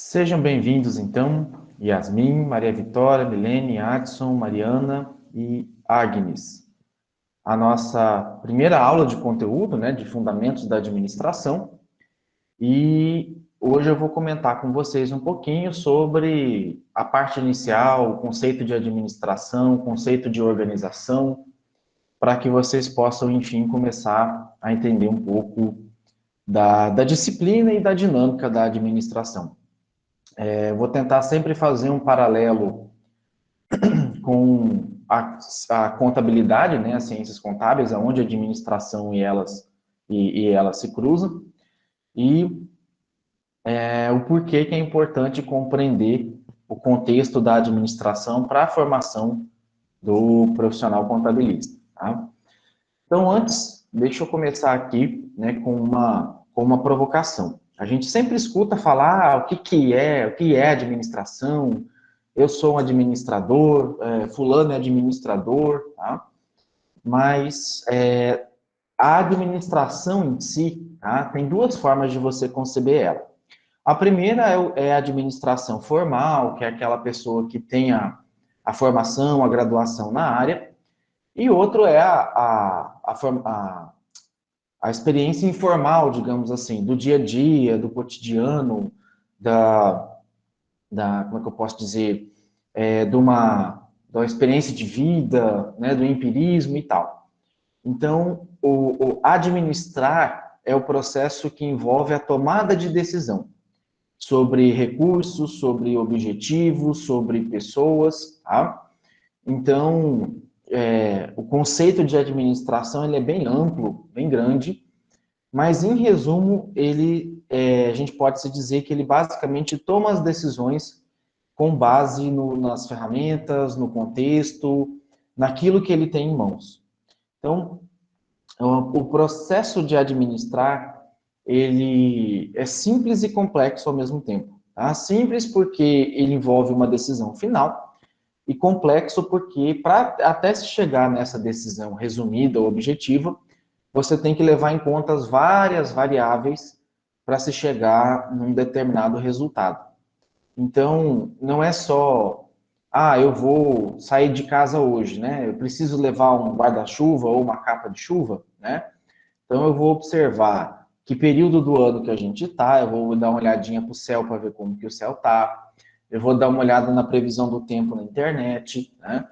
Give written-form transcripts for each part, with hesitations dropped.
Sejam bem-vindos, então, Yasmin, Maria Vitória, Milene, Adson, Mariana e Agnes. A nossa primeira aula de conteúdo, né, de Fundamentos da Administração. E hoje eu vou comentar com vocês um pouquinho sobre a parte inicial, o conceito de administração, o conceito de organização, para que vocês possam, enfim, começar a entender um pouco da disciplina e da dinâmica da administração. Eu vou tentar sempre fazer um paralelo com a contabilidade, né, as ciências contábeis, onde a administração e elas se cruzam, e o porquê que é importante compreender o contexto da administração para a formação do profissional contabilista. Tá? Então, antes, deixa eu começar aqui, né, com uma provocação. A gente sempre escuta falar o que é administração. Eu sou um administrador, fulano é administrador, tá? Mas a administração em si, tá, tem duas formas de você conceber ela. A primeira é a administração formal, que é aquela pessoa que tem a formação, a graduação na área, e outro é a experiência informal, digamos assim, do dia a dia, do cotidiano, como é que eu posso dizer, da experiência de vida, né, do empirismo e tal. Então, o administrar é o processo que envolve a tomada de decisão sobre recursos, sobre objetivos, sobre pessoas, tá? Então, o conceito de administração ele é bem amplo, bem grande, mas, em resumo, a gente pode se dizer que ele basicamente toma as decisões com base nas ferramentas, no contexto, naquilo que ele tem em mãos. Então, o processo de administrar, ele é simples e complexo ao mesmo tempo. Tá? Simples porque ele envolve uma decisão final, e complexo porque, para até se chegar nessa decisão resumida ou objetiva, você tem que levar em conta as várias variáveis para se chegar num determinado resultado. Então, não é só, eu vou sair de casa hoje, né? Eu preciso levar um guarda-chuva ou uma capa de chuva, né? Então, eu vou observar que período do ano que a gente está, eu vou dar uma olhadinha para o céu para ver como que o céu está, eu vou dar uma olhada na previsão do tempo na internet, né?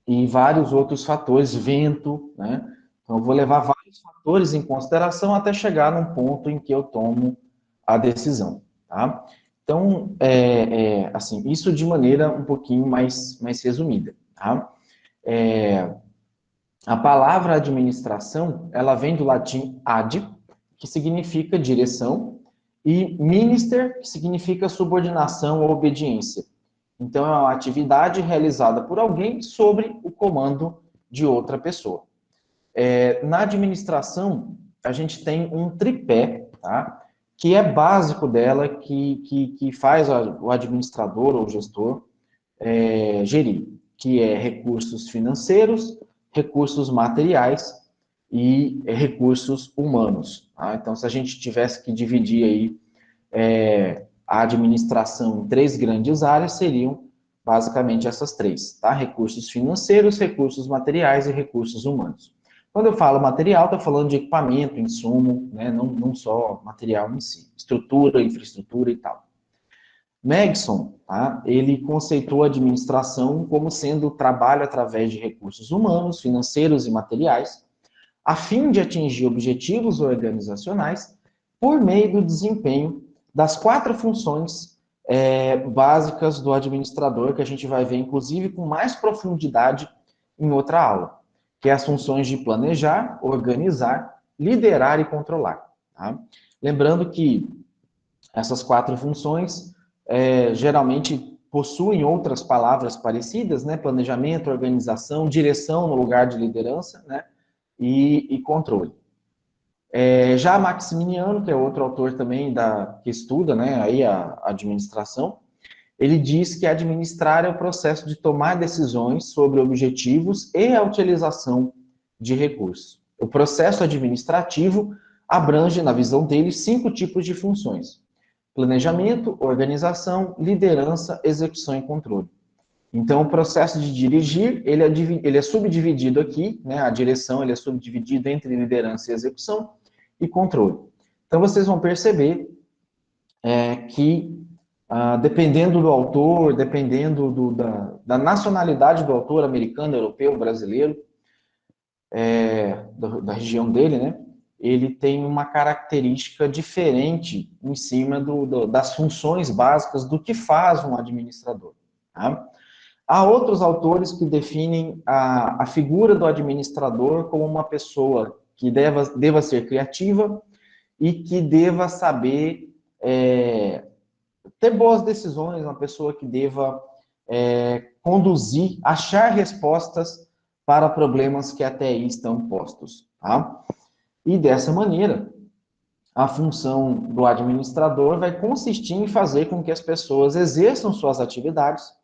E vários outros fatores, vento, né? Então, eu vou levar vários fatores em consideração até chegar num ponto em que eu tomo a decisão, tá? Então, assim, isso de maneira um pouquinho mais resumida, tá? A palavra administração, ela vem do latim ad, que significa direção, e minister, que significa subordinação ou obediência. Então, é uma atividade realizada por alguém sobre o comando de outra pessoa. Na administração, a gente tem um tripé, tá? Que é básico dela, que faz o administrador ou o gestor gerir, que é recursos financeiros, recursos materiais e recursos humanos. Tá? Então, se a gente tivesse que dividir aí a administração em três grandes áreas, seriam basicamente essas três, tá? Recursos financeiros, recursos materiais e recursos humanos. Quando eu falo material, estou falando de equipamento, insumo, né? Não só material em si, estrutura, infraestrutura e tal. Megson, tá? Ele conceitou a administração como sendo o trabalho através de recursos humanos, financeiros e materiais, a fim de atingir objetivos organizacionais por meio do desempenho das 4 funções básicas do administrador, que a gente vai ver, inclusive, com mais profundidade em outra aula, que é as funções de planejar, organizar, liderar e controlar. Tá? Lembrando que essas 4 funções geralmente possuem outras palavras parecidas, né? Planejamento, organização, direção no lugar de liderança, né? E controle. Já Maximiano, que é outro autor também que estuda, né, aí a administração, ele diz que administrar é o processo de tomar decisões sobre objetivos e a utilização de recursos. O processo administrativo abrange, na visão dele, 5 tipos de funções. planejamento, organização, liderança, execução e controle. Então, o processo de dirigir, ele é subdividido aqui, né, a direção ele é subdividido entre liderança e execução e controle. Então, vocês vão perceber que, dependendo do autor, dependendo da nacionalidade do autor, americano, europeu, brasileiro, da região dele, né, ele tem uma característica diferente em cima das funções básicas do que faz um administrador. Tá? Há outros autores que definem a figura do administrador como uma pessoa que deva ser criativa e que deva saber ter boas decisões, uma pessoa que deva conduzir, achar respostas para problemas que até aí estão postos. Tá? E dessa maneira, a função do administrador vai consistir em fazer com que as pessoas exerçam suas atividades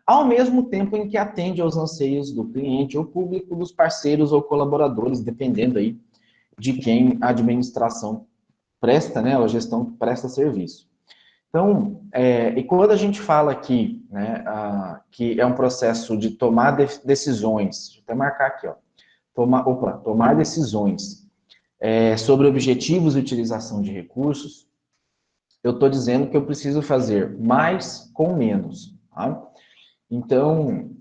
ao mesmo tempo em que atende aos anseios do cliente ou público, dos parceiros ou colaboradores, dependendo aí de quem a administração presta, né, a gestão presta serviço. Então, e quando a gente fala aqui, né, que é um processo de tomar decisões, deixa eu até marcar aqui, ó, tomar decisões sobre objetivos e utilização de recursos, eu estou dizendo que eu preciso fazer mais com menos, tá? Então,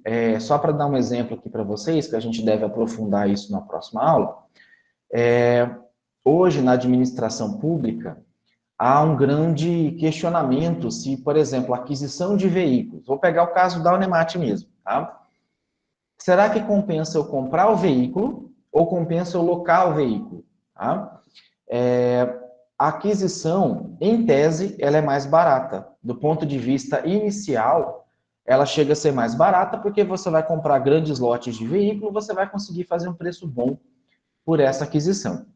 só para dar um exemplo aqui para vocês, que a gente deve aprofundar isso na próxima aula, hoje na administração pública, há um grande questionamento se, por exemplo, a aquisição de veículos, vou pegar o caso da Unemat mesmo, tá? Será que compensa eu comprar o veículo ou compensa eu locar o veículo? Tá? A aquisição, em tese, ela é mais barata. Do ponto de vista inicial, ela chega a ser mais barata porque você vai comprar grandes lotes de veículo, você vai conseguir fazer um preço bom por essa aquisição.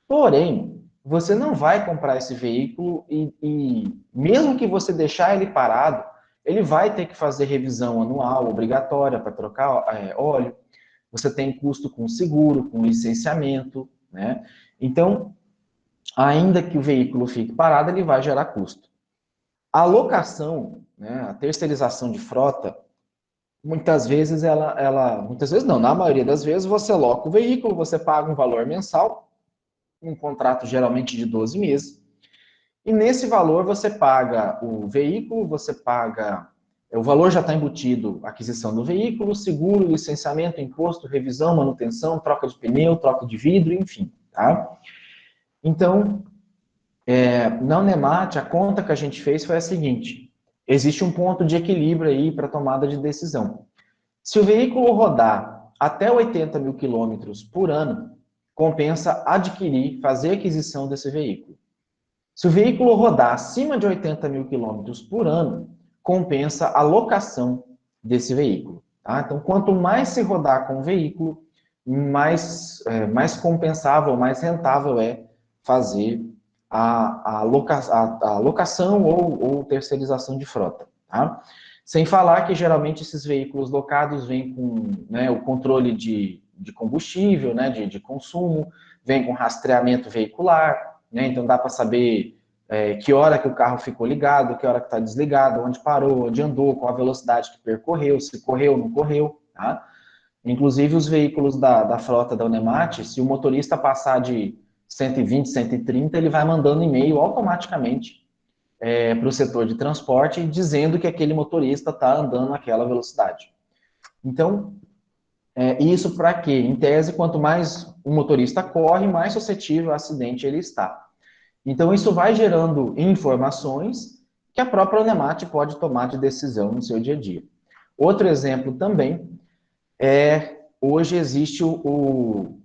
Porém, você não vai comprar esse veículo e mesmo que você deixar ele parado, ele vai ter que fazer revisão anual obrigatória para trocar óleo. Você tem custo com seguro, com licenciamento, né? Então, ainda que o veículo fique parado, ele vai gerar custo. A locação, né, a terceirização de frota, muitas vezes muitas vezes não, na maioria das vezes você loca o veículo, você paga um valor mensal, um contrato geralmente de 12 meses, e nesse valor você paga o veículo, você paga, o valor já está embutido, aquisição do veículo, seguro, licenciamento, imposto, revisão, manutenção, troca de pneu, troca de vidro, enfim, tá? Então, na Unemat, a conta que a gente fez foi a seguinte, existe um ponto de equilíbrio aí para tomada de decisão. Se o veículo rodar até 80 mil quilômetros por ano, compensa fazer aquisição desse veículo. Se o veículo rodar acima de 80 mil quilômetros por ano, compensa a locação desse veículo. Tá? Então, quanto mais se rodar com o veículo, mais compensável, mais rentável é fazer a locação ou terceirização de frota. Tá? Sem falar que, geralmente, esses veículos locados vêm com, né, o controle de combustível, né, de consumo, vem com rastreamento veicular, né, então dá para saber que hora que o carro ficou ligado, que hora que está desligado, onde parou, onde andou, qual a velocidade que percorreu, se correu ou não correu. Tá? Inclusive, os veículos da frota da Unemat, se o motorista passar de 120, 130, ele vai mandando e-mail automaticamente para o setor de transporte, dizendo que aquele motorista está andando naquela velocidade. Então, isso para quê? Em tese, quanto mais o motorista corre, mais suscetível a acidente ele está. Então, isso vai gerando informações que a própria Unemat pode tomar de decisão no seu dia a dia. Outro exemplo também hoje existe o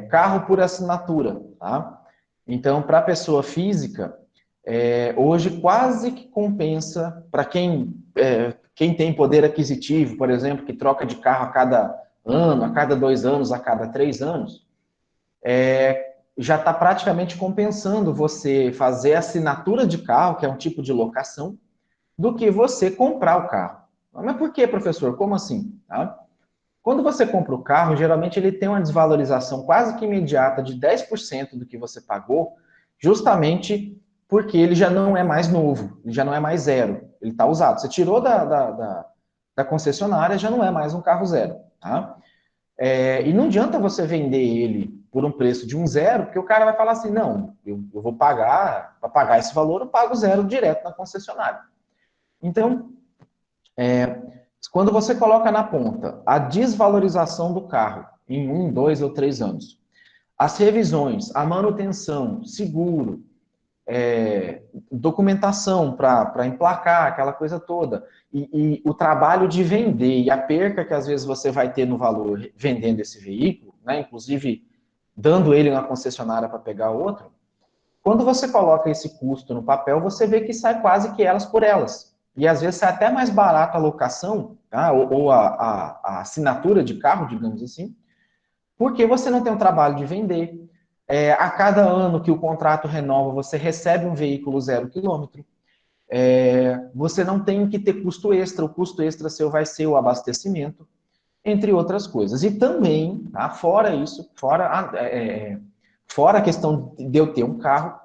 carro por assinatura. Tá? Então, para a pessoa física, hoje quase que compensa para quem tem poder aquisitivo, por exemplo, que troca de carro a cada ano, a cada 2 anos, a cada 3 anos, já está praticamente compensando você fazer assinatura de carro, que é um tipo de locação, do que você comprar o carro. Mas por que, professor? Como assim? Tá? Quando você compra o carro, geralmente ele tem uma desvalorização quase que imediata de 10% do que você pagou, justamente porque ele já não é mais novo, ele já não é mais zero, ele está usado. Você tirou da concessionária, já não é mais um carro zero, tá? E não adianta você vender ele por um preço de um zero, porque o cara vai falar assim, não, eu vou pagar, para pagar esse valor, eu pago zero direto na concessionária. Então, quando você coloca na ponta a desvalorização do carro em 1, 2 ou 3 anos, as revisões, a manutenção, seguro, documentação para emplacar, aquela coisa toda, e o trabalho de vender e a perca que às vezes você vai ter no valor vendendo esse veículo, né, inclusive dando ele na concessionária para pegar outro, quando você coloca esse custo no papel, você vê que sai quase que elas por elas. E às vezes sai até mais barato a locação, tá? ou a assinatura de carro, digamos assim, porque você não tem o trabalho de vender. A cada ano que o contrato renova, você recebe um veículo 0 km. Você não tem que ter custo extra, o custo extra seu vai ser o abastecimento, entre outras coisas. E também, tá, fora isso, fora a questão de eu ter um carro,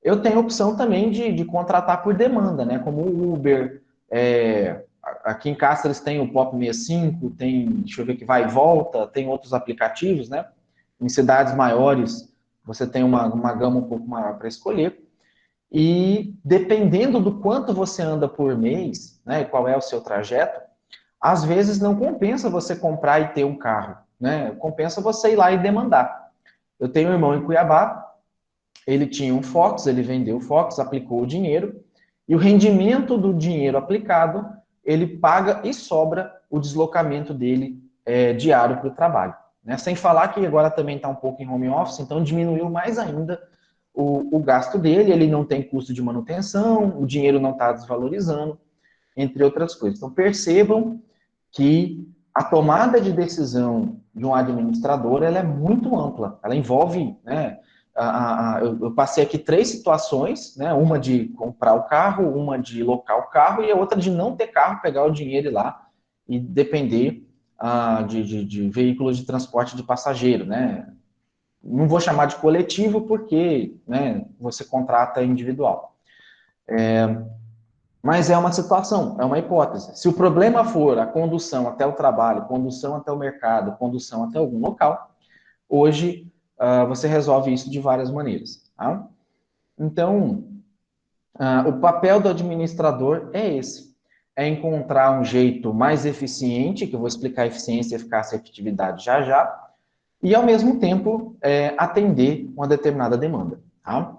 eu tenho a opção também de contratar por demanda, né? Como o Uber, aqui em Cáceres tem o Pop 65, tem, deixa eu ver que vai e volta, tem outros aplicativos, né? Em cidades maiores, você tem uma gama um pouco maior para escolher. E dependendo do quanto você anda por mês, né, e qual é o seu trajeto, às vezes não compensa você comprar e ter um carro, né? Compensa você ir lá e demandar. Eu tenho um irmão em Cuiabá, ele tinha um Fox, ele vendeu o Fox, aplicou o dinheiro, e o rendimento do dinheiro aplicado, ele paga e sobra o deslocamento dele diário para o trabalho. Né? Sem falar que agora também está um pouco em home office, então diminuiu mais ainda o gasto dele, ele não tem custo de manutenção, o dinheiro não está desvalorizando, entre outras coisas. Então percebam que a tomada de decisão de um administrador ela é muito ampla, ela envolve, né, eu passei aqui 3 situações, né, uma de comprar o carro, uma de locar o carro e a outra de não ter carro, pegar o dinheiro e ir lá e depender de veículos de transporte de passageiro, né? Não vou chamar de coletivo porque, né, você contrata individual. Mas é uma situação, é uma hipótese. Se o problema for a condução até o trabalho, condução até o mercado, condução até algum local, hoje você resolve isso de várias maneiras. Tá? Então, o papel do administrador é esse. É encontrar um jeito mais eficiente, que eu vou explicar eficiência, eficácia e efetividade já já, e ao mesmo tempo atender uma determinada demanda. Tá?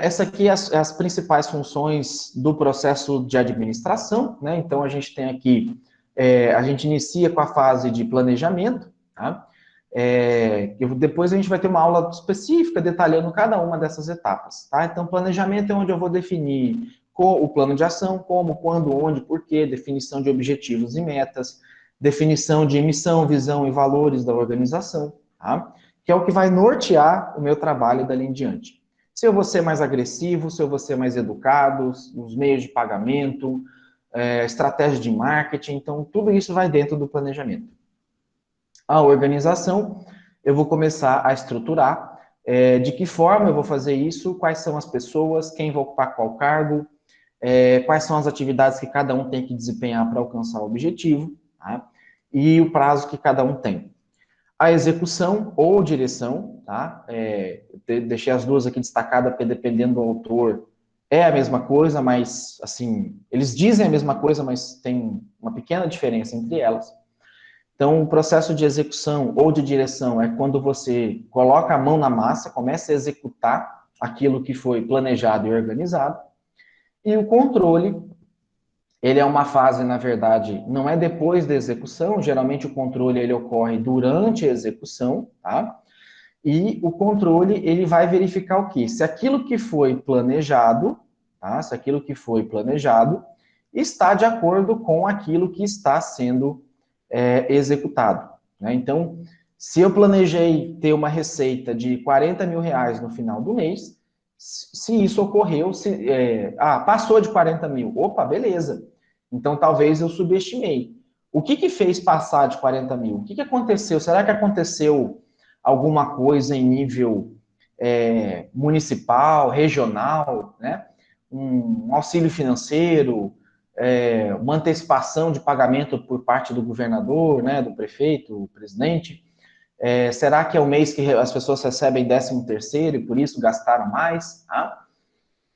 Essa aqui é as principais funções do processo de administração, né? Então a gente tem aqui, a gente inicia com a fase de planejamento, tá? Depois a gente vai ter uma aula específica detalhando cada uma dessas etapas, tá? Então planejamento é onde eu vou definir o plano de ação, como, quando, onde, porquê, definição de objetivos e metas, definição de missão, visão e valores da organização, tá? Que é o que vai nortear o meu trabalho dali em diante. Se eu vou ser mais agressivo, se eu vou ser mais educado, os meios de pagamento, estratégia de marketing, então tudo isso vai dentro do planejamento. A organização, eu vou começar a estruturar de que forma eu vou fazer isso, quais são as pessoas, quem vai ocupar qual cargo, quais são as atividades que cada um tem que desempenhar para alcançar o objetivo, tá? E o prazo que cada um tem. A execução ou direção, tá? Deixei as duas aqui destacadas, porque dependendo do autor, é a mesma coisa, mas, assim, eles dizem a mesma coisa, mas tem uma pequena diferença entre elas. Então, o processo de execução ou de direção é quando você coloca a mão na massa, começa a executar aquilo que foi planejado e organizado. E o controle, ele é uma fase, na verdade, não é depois da execução, geralmente o controle ele ocorre durante a execução, tá? E o controle, ele vai verificar o quê? Se aquilo que foi planejado, tá? Se aquilo que foi planejado está de acordo com aquilo que está sendo executado, né? Então, se eu planejei ter uma receita de 40 mil reais no final do mês, se isso ocorreu, passou de 40 mil, opa, beleza. Então, talvez eu subestimei. O que fez passar de 40 mil? O que aconteceu? Será que aconteceu alguma coisa em nível municipal, regional, né? Um auxílio financeiro, uma antecipação de pagamento por parte do governador, né, do prefeito, do presidente. Será que é o mês que as pessoas recebem 13º e por isso gastaram mais? Tá?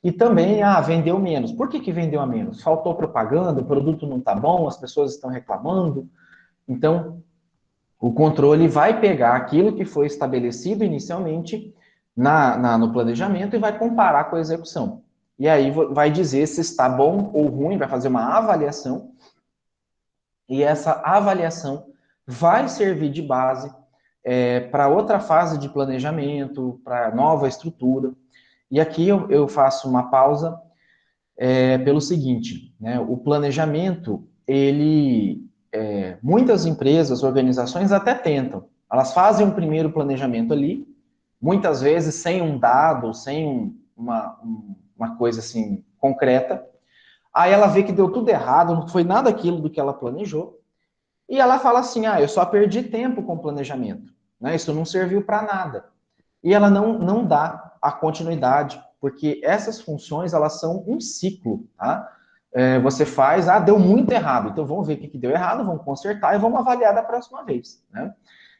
E também, vendeu menos. Por que vendeu a menos? Faltou propaganda, o produto não está bom, as pessoas estão reclamando. Então, o controle vai pegar aquilo que foi estabelecido inicialmente no planejamento e vai comparar com a execução. E aí vai dizer se está bom ou ruim, vai fazer uma avaliação, e essa avaliação vai servir de base para outra fase de planejamento, para nova estrutura. E aqui eu faço uma pausa pelo seguinte, né? O planejamento, muitas empresas, organizações até tentam. Elas fazem um primeiro planejamento ali, muitas vezes sem um dado, sem uma coisa assim concreta. Aí ela vê que deu tudo errado, não foi nada aquilo do que ela planejou. E ela fala assim, eu só perdi tempo com o planejamento, né? Isso não serviu para nada. E ela não dá a continuidade, porque essas funções, elas são um ciclo, tá? Você faz, deu muito errado, então vamos ver o que deu errado, vamos consertar e vamos avaliar da próxima vez, né?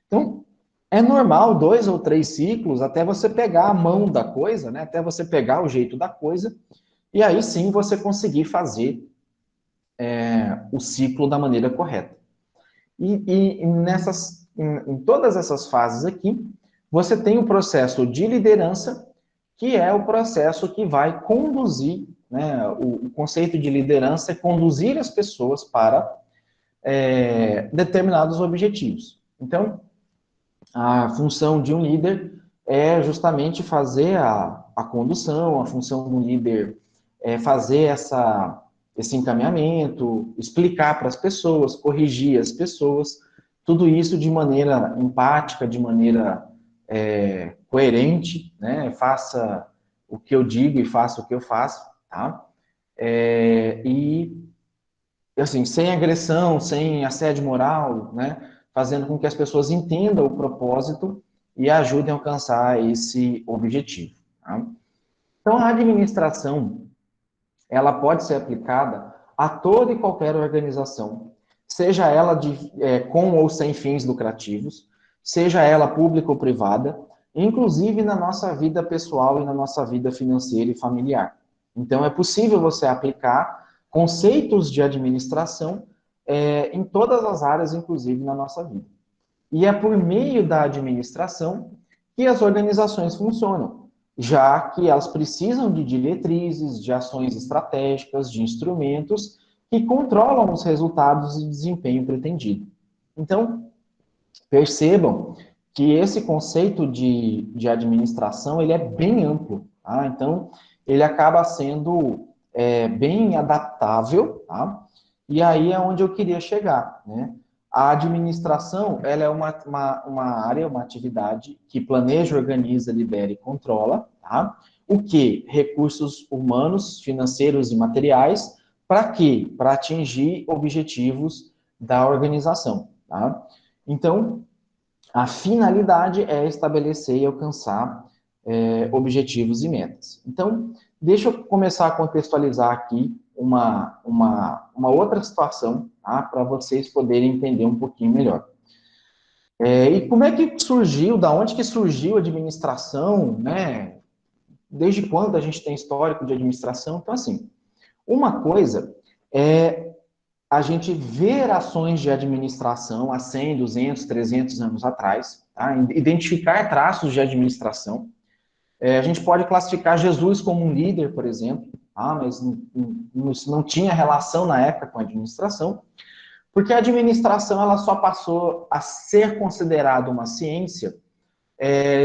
Então, é normal 2 ou 3 ciclos até você pegar a mão da coisa, né? Até você pegar o jeito da coisa, e aí sim você conseguir fazer o ciclo da maneira correta. E em todas essas fases aqui, você tem o processo de liderança, que é o processo que vai conduzir, né? O conceito de liderança é conduzir as pessoas para determinados objetivos. Então, a função de um líder é justamente fazer a condução, a função do líder é fazer esse encaminhamento, explicar para as pessoas, corrigir as pessoas, tudo isso de maneira empática, de maneira coerente, né? Faça o que eu digo e faça o que eu faço, tá? E, assim, sem agressão, sem assédio moral, né? Fazendo com que as pessoas entendam o propósito e ajudem a alcançar esse objetivo, tá? Então, a administração, ela pode ser aplicada a toda e qualquer organização, seja ela com ou sem fins lucrativos, seja ela pública ou privada, inclusive na nossa vida pessoal e na nossa vida financeira e familiar. Então, é possível você aplicar conceitos de administração em todas as áreas, inclusive na nossa vida. E é por meio da administração que as organizações funcionam, já que elas precisam de diretrizes, de ações estratégicas, de instrumentos que controlam os resultados e desempenho pretendido. Então, percebam que esse conceito de administração, ele é bem amplo, tá? Então, ele acaba sendo bem adaptável, tá? E aí é onde eu queria chegar, né? A administração, ela é uma área, uma atividade que planeja, organiza, lidera e controla, tá? O que? Recursos humanos, financeiros e materiais, para quê? Para atingir objetivos da organização, tá? Então, a finalidade é estabelecer e alcançar objetivos e metas. Então, deixa eu começar a contextualizar aqui uma outra situação, tá? Para vocês poderem entender um pouquinho melhor. E como é que surgiu, da onde que surgiu a administração, né? Desde quando a gente tem histórico de administração? Então, assim, uma coisa é a gente ver ações de administração há 100, 200, 300 anos atrás, tá? Identificar traços de administração. A gente pode classificar Jesus como um líder, por exemplo, mas não tinha relação na época com a administração, porque a administração ela só passou a ser considerada uma ciência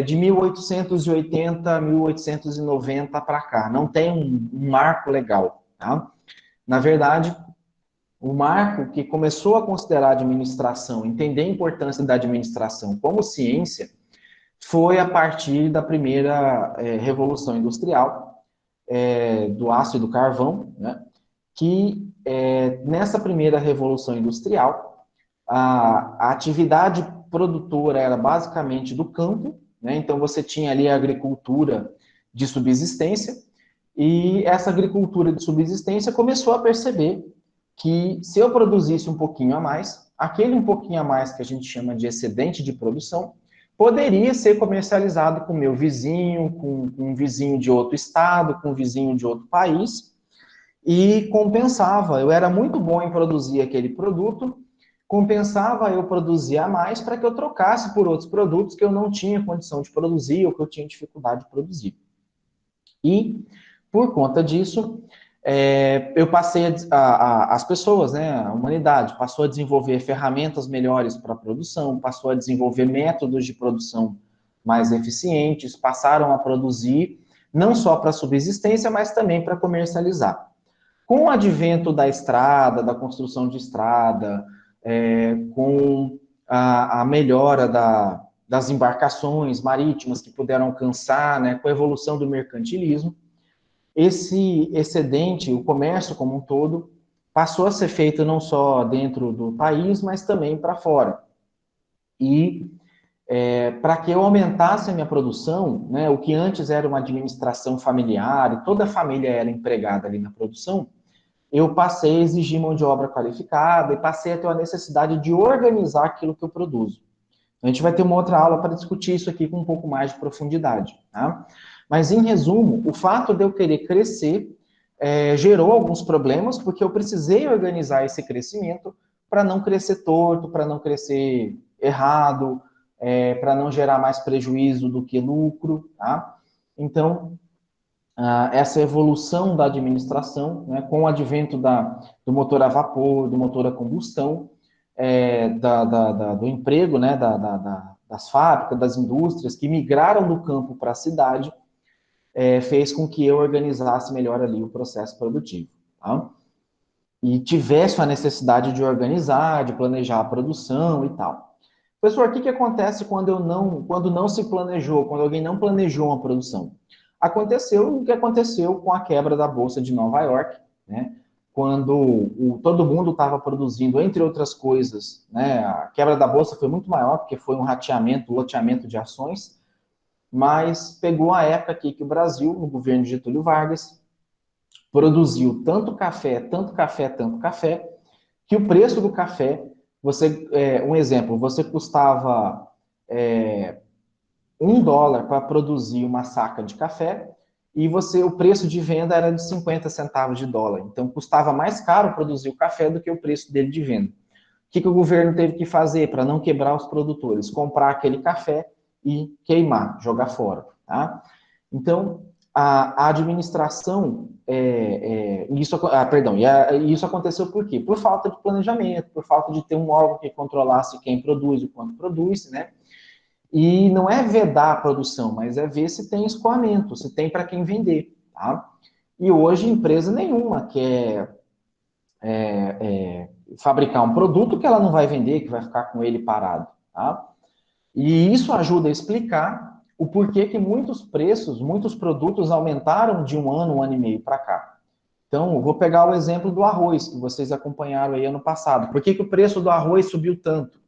de 1880, 1890 para cá. Não tem um marco legal, tá? Na verdade, o marco que começou a considerar a administração, entender a importância da administração como ciência, foi a partir da primeira Revolução Industrial, do aço e do carvão, né? Que nessa primeira Revolução Industrial, a atividade produtora era basicamente do campo, né? Então você tinha ali a agricultura de subsistência, e essa agricultura de subsistência começou a perceber que se eu produzisse um pouquinho a mais, aquele um pouquinho a mais que a gente chama de excedente de produção, poderia ser comercializado com o meu vizinho, com um vizinho de outro estado, com um vizinho de outro país, e compensava. Eu era muito bom em produzir aquele produto, compensava eu produzir a mais para que eu trocasse por outros produtos que eu não tinha condição de produzir ou que eu tinha dificuldade de produzir. E, por conta disso, eu passei as pessoas, né, a humanidade, passou a desenvolver ferramentas melhores para a produção, passou a desenvolver métodos de produção mais eficientes, passaram a produzir não só para subsistência, mas também para comercializar. Com o advento da estrada, da construção de estrada, com a melhora das embarcações marítimas que puderam alcançar, né, com a evolução do mercantilismo, esse excedente, o comércio como um todo, passou a ser feito não só dentro do país, mas também para fora. E para que eu aumentasse a minha produção, né, o que antes era uma administração familiar, e toda a família era empregada ali na produção, eu passei a exigir mão de obra qualificada e passei a ter a necessidade de organizar aquilo que eu produzo. A gente vai ter uma outra aula para discutir isso aqui com um pouco mais de profundidade, tá? Mas, em resumo, o fato de eu querer crescer gerou alguns problemas, porque eu precisei organizar esse crescimento para não crescer torto, para não crescer errado, para não gerar mais prejuízo do que lucro, tá? Então, essa evolução da administração, né, com o advento do motor a vapor, do motor a combustão, do emprego, né, das fábricas, das indústrias, que migraram do campo para a cidade, fez com que eu organizasse melhor ali o processo produtivo. Tá? E tivesse a necessidade de organizar, de planejar a produção e tal. Professor, o que acontece quando não se planejou, quando alguém não planejou uma produção? Aconteceu o que aconteceu com a quebra da Bolsa de Nova York, né? Quando todo mundo estava produzindo, entre outras coisas, né? A quebra da Bolsa foi muito maior, porque foi um loteamento de ações, mas pegou a época aqui que o Brasil, no governo de Getúlio Vargas, produziu tanto café, tanto café, tanto café, que o preço do café, um exemplo, você custava $1 para produzir uma saca de café, e o preço de venda era de 50 centavos de dólar. Então, custava mais caro produzir o café do que o preço dele de venda. O que o governo teve que fazer para não quebrar os produtores? Comprar aquele café e queimar, jogar fora. Tá? Então, a administração, isso aconteceu por quê? Por falta de planejamento, por falta de ter um órgão que controlasse quem produz e quanto produz, né? E não é vedar a produção, mas é ver se tem escoamento, se tem para quem vender, tá? E hoje empresa nenhuma quer fabricar um produto que ela não vai vender, que vai ficar com ele parado, tá? E isso ajuda a explicar o porquê que muitos produtos aumentaram de um ano e meio para cá. Então, eu vou pegar o exemplo do arroz, que vocês acompanharam aí ano passado. Por que o preço do arroz subiu tanto?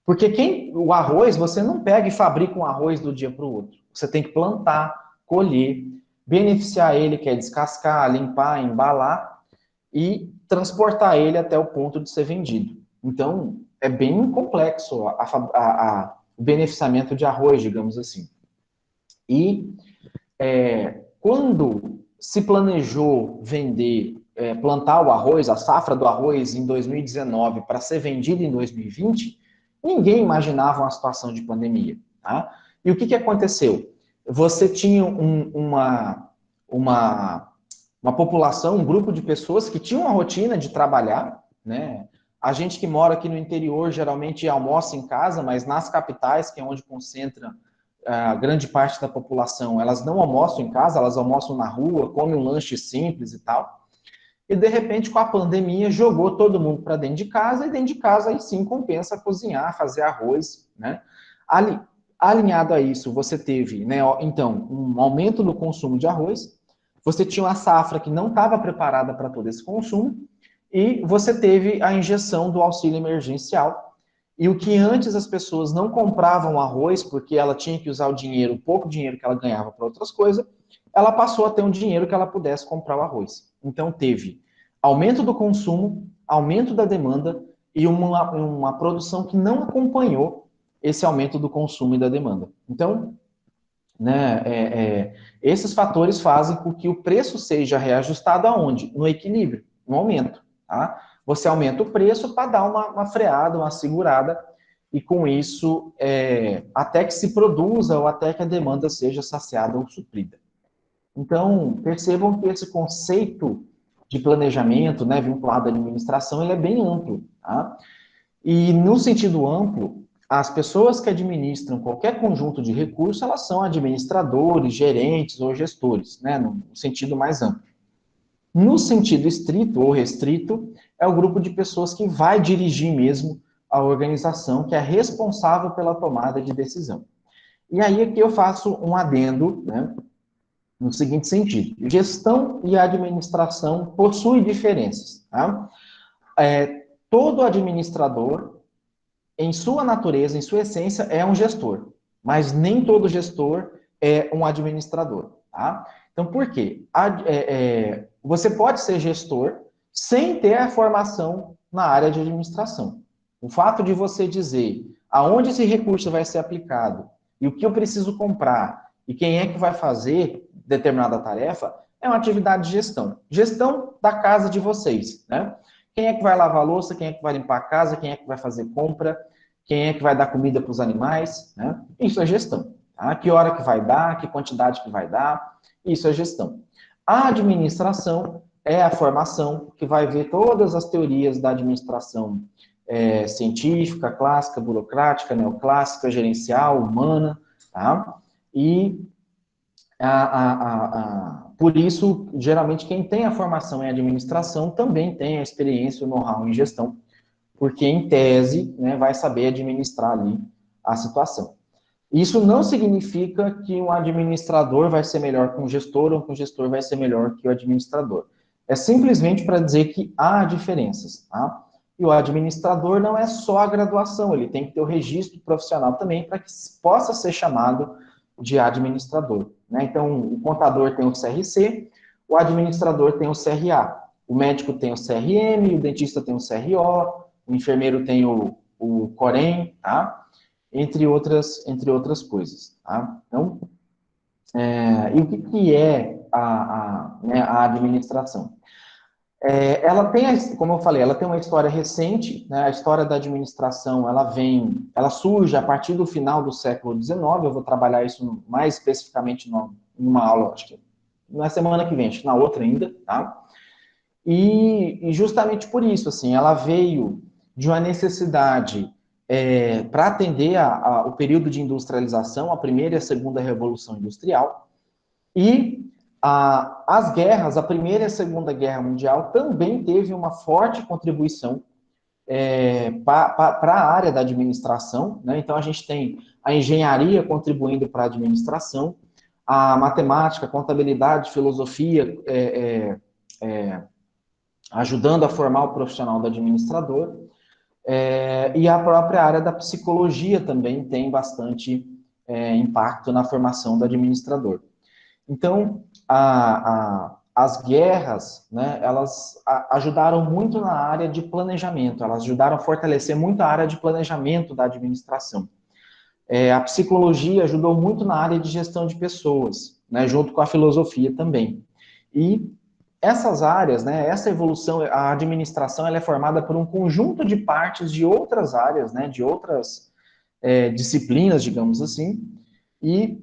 Porque o arroz, você não pega e fabrica um arroz do dia para o outro. Você tem que plantar, colher, beneficiar ele, que é descascar, limpar, embalar e transportar ele até o ponto de ser vendido. Então, é bem complexo o beneficiamento de arroz, digamos assim. E quando se planejou plantar o arroz, a safra do arroz em 2019 para ser vendido em 2020, ninguém imaginava uma situação de pandemia. Tá? E o que aconteceu? Você tinha uma população, um grupo de pessoas que tinham uma rotina de trabalhar, né? A gente que mora aqui no interior geralmente almoça em casa, mas nas capitais, que é onde concentra a grande parte da população, elas não almoçam em casa, elas almoçam na rua, comem um lanche simples e tal. E, de repente, com a pandemia, jogou todo mundo para dentro de casa, e dentro de casa, aí sim, compensa cozinhar, fazer arroz, né? Alinhado a isso, você teve, né, então, um aumento no consumo de arroz, você tinha uma safra que não estava preparada para todo esse consumo, e você teve a injeção do auxílio emergencial, e o que antes as pessoas não compravam arroz, porque ela tinha que usar o dinheiro, o pouco dinheiro que ela ganhava para outras coisas, ela passou a ter um dinheiro que ela pudesse comprar o arroz. Então teve aumento do consumo, aumento da demanda e uma produção que não acompanhou esse aumento do consumo e da demanda. Então, né, esses fatores fazem com que o preço seja reajustado aonde? No equilíbrio, no aumento. Tá? Você aumenta o preço para dar uma freada, uma segurada, e com isso, até que se produza ou até que a demanda seja saciada ou suprida. Então, percebam que esse conceito de planejamento, né, vinculado à administração, ele é bem amplo. Tá? E no sentido amplo, as pessoas que administram qualquer conjunto de recursos, elas são administradores, gerentes ou gestores, né, no sentido mais amplo. No sentido estrito ou restrito, é o grupo de pessoas que vai dirigir mesmo a organização, que é responsável pela tomada de decisão. E aí aqui eu faço um adendo, né, no seguinte sentido: gestão e administração possuem diferenças. Tá? Todo administrador, em sua natureza, em sua essência, é um gestor, mas nem todo gestor é um administrador. Tá? Então, por quê? Você pode ser gestor sem ter a formação na área de administração. O fato de você dizer aonde esse recurso vai ser aplicado e o que eu preciso comprar e quem é que vai fazer determinada tarefa é uma atividade de gestão. Gestão da casa de vocês, né? Quem é que vai lavar a louça, quem é que vai limpar a casa, quem é que vai fazer compra, quem é que vai dar comida para os animais, né? Isso é gestão. Tá? Que hora que vai dar, que quantidade que vai dar, isso é gestão. A administração é a formação que vai ver todas as teorias da administração científica, clássica, burocrática, neoclássica, gerencial, humana, tá? E por isso, geralmente, quem tem a formação em administração também tem a experiência, o know-how em gestão, porque, em tese, né, vai saber administrar ali a situação. Isso não significa que um administrador vai ser melhor que um gestor ou que um gestor vai ser melhor que o administrador. É simplesmente para dizer que há diferenças. Tá? E o administrador não é só a graduação, ele tem que ter o registro profissional também para que possa ser chamado de administrador. Né? Então, o contador tem o CRC, o administrador tem o CRA, o médico tem o CRM, o dentista tem o CRO, o enfermeiro tem o COREM, tá? Entre outras coisas. Tá? Então, e o que é né, a administração? Ela tem, como eu falei, ela tem uma história recente, né? A história da administração, ela surge a partir do final do século XIX, eu vou trabalhar isso mais especificamente numa aula, acho que na semana que vem, acho que na outra ainda, tá? E justamente por isso, assim, ela veio de uma necessidade para atender o período de industrialização, a primeira e a segunda revolução industrial, e as guerras, a primeira e a segunda guerra mundial, também teve uma forte contribuição para a área da administração, né? Então a gente tem a engenharia contribuindo para a administração, a matemática, contabilidade, filosofia, ajudando a formar o profissional do administrador, e a própria área da psicologia também tem bastante impacto na formação do administrador. Então, as guerras, né, elas ajudaram muito na área de planejamento, elas ajudaram a fortalecer muito a área de planejamento da administração. A psicologia ajudou muito na área de gestão de pessoas, né, junto com a filosofia também. E essas áreas, né, essa evolução, a administração, ela é formada por um conjunto de partes de outras áreas, né, de outras disciplinas, digamos assim, e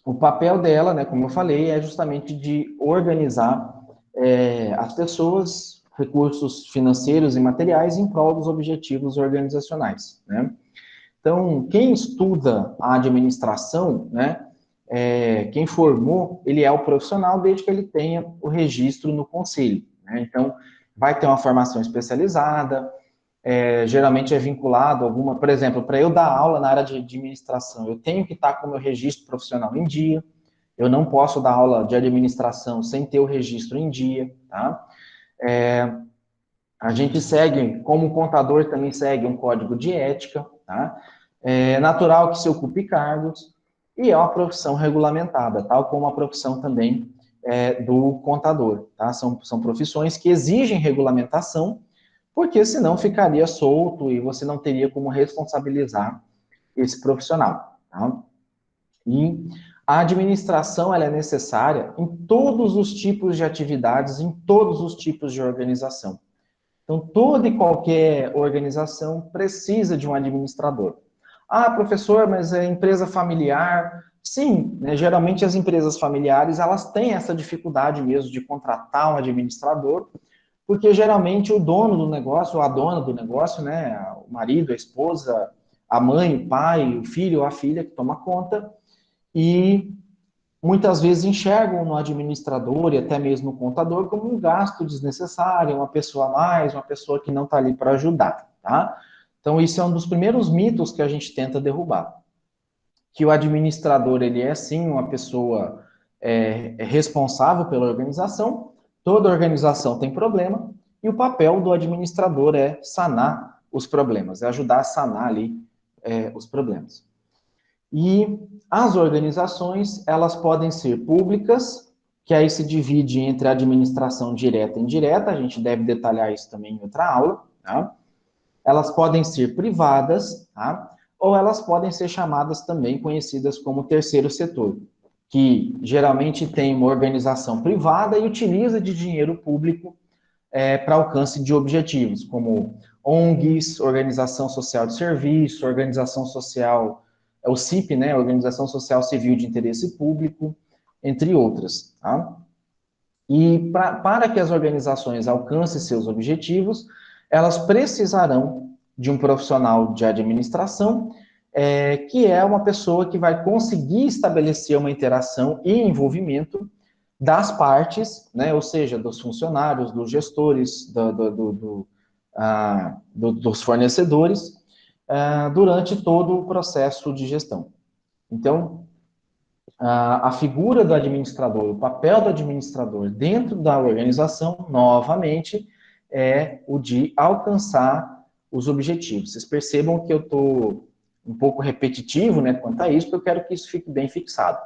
o papel dela, né, como eu falei, é justamente de organizar as pessoas, recursos financeiros e materiais em prol dos objetivos organizacionais, né? Então, quem estuda a administração, né, quem formou, ele é o profissional desde que ele tenha o registro no conselho, né? Então, vai ter uma formação especializada, geralmente é vinculado a alguma, por exemplo, para eu dar aula na área de administração, eu tenho que estar com o meu registro profissional em dia, eu não posso dar aula de administração sem ter o registro em dia, tá? A gente segue, como contador também segue um código de ética, tá? É natural que se ocupe cargos e é uma profissão regulamentada, tal como a profissão também do contador, tá? São profissões que exigem regulamentação, porque senão ficaria solto e você não teria como responsabilizar esse profissional, tá? E a administração ela é necessária em todos os tipos de atividades, em todos os tipos de organização. Então, toda e qualquer organização precisa de um administrador. Ah, professor, mas é empresa familiar. Sim, né, geralmente as empresas familiares, elas têm essa dificuldade mesmo de contratar um administrador, porque geralmente o dono do negócio, ou a dona do negócio, né, o marido, a esposa, a mãe, o pai, o filho ou a filha que toma conta, e muitas vezes enxergam no administrador e até mesmo no contador como um gasto desnecessário, uma pessoa a mais, uma pessoa que não está ali para ajudar, tá? Então, isso é um dos primeiros mitos que a gente tenta derrubar. Que o administrador, ele é sim uma pessoa responsável pela organização, toda organização tem problema, e o papel do administrador é sanar os problemas, é ajudar a sanar ali os problemas. E as organizações, elas podem ser públicas, que aí se divide entre administração direta e indireta, a gente deve detalhar isso também em outra aula, tá? Elas podem ser privadas, tá? Ou elas podem ser chamadas também, conhecidas como terceiro setor, que geralmente tem uma organização privada e utiliza de dinheiro público para alcance de objetivos, como ONGs, Organização Social de Serviço, Organização Social, o CIP, né, Organização Social Civil de Interesse Público, entre outras. Tá? E para que as organizações alcancem seus objetivos, elas precisarão de um profissional de administração, que é uma pessoa que vai conseguir estabelecer uma interação e envolvimento das partes, né, ou seja, dos funcionários, dos gestores, dos fornecedores, durante todo o processo de gestão. Então, a figura do administrador, o papel do administrador dentro da organização, novamente, é o de alcançar os objetivos. Vocês percebam que eu estou um pouco repetitivo, né, quanto a isso, porque eu quero que isso fique bem fixado.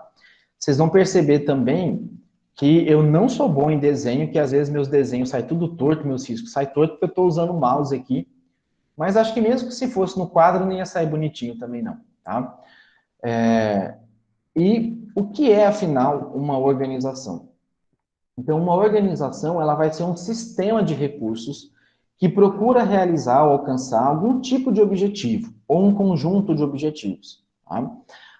Vocês vão perceber também que eu não sou bom em desenho, que às vezes meus desenhos saem tudo torto, meus riscos saem torto, porque eu estou usando o mouse aqui, mas acho que mesmo que se fosse no quadro, não ia sair bonitinho também não, tá? E o que é, afinal, uma organização? Então, uma organização, ela vai ser um sistema de recursos que procura realizar ou alcançar algum tipo de objetivo, ou um conjunto de objetivos, tá?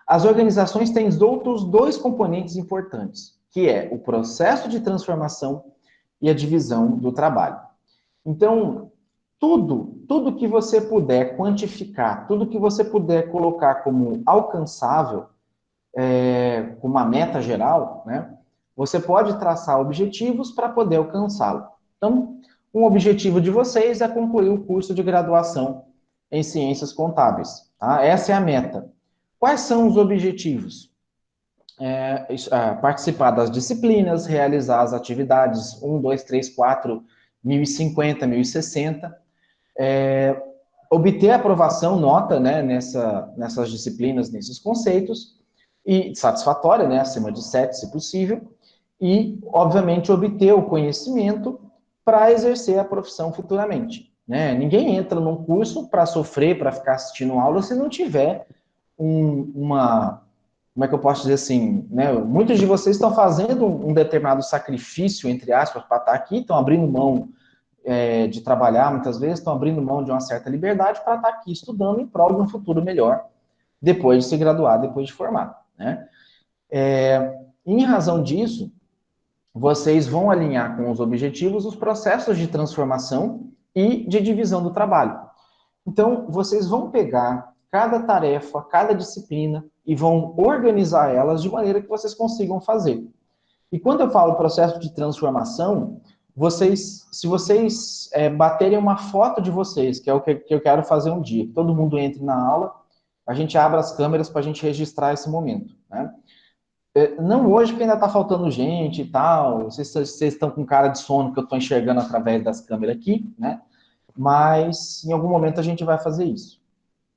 As organizações têm outros dois componentes importantes, que é o processo de transformação e a divisão do trabalho. Então, tudo que você puder quantificar, tudo que você puder colocar como alcançável, com uma meta geral, né, você pode traçar objetivos para poder alcançá-lo. Então, um objetivo de vocês é concluir o curso de graduação em Ciências Contábeis. Tá? Essa é a meta. Quais são os objetivos? Participar das disciplinas, realizar as atividades 1, 2, 3, 4, 1050, 1060, obter aprovação, nota, né, nessas disciplinas, nesses conceitos, e satisfatória, né, acima de 7, se possível, e, obviamente, obter o conhecimento para exercer a profissão futuramente. Né? Ninguém entra num curso para sofrer, para ficar assistindo aula, se não tiver como é que eu posso dizer assim, né? Muitos de vocês estão fazendo um determinado sacrifício, entre aspas, para estar aqui, estão abrindo mão de trabalhar, muitas vezes, estão abrindo mão de uma certa liberdade para estar aqui estudando em prol de um futuro melhor, depois de se graduar, depois de formar. Né? Em razão disso, vocês vão alinhar com os objetivos os processos de transformação e de divisão do trabalho. Então, vocês vão pegar cada tarefa, cada disciplina e vão organizar elas de maneira que vocês consigam fazer. E quando eu falo processo de transformação, se vocês baterem uma foto de vocês, que é o que eu quero fazer um dia, que todo mundo entre na aula, a gente abre as câmeras para a gente registrar esse momento, né? Não hoje, porque ainda está faltando gente e tal, vocês estão com cara de sono que eu estou enxergando através das câmeras aqui, né? Mas em algum momento a gente vai fazer isso.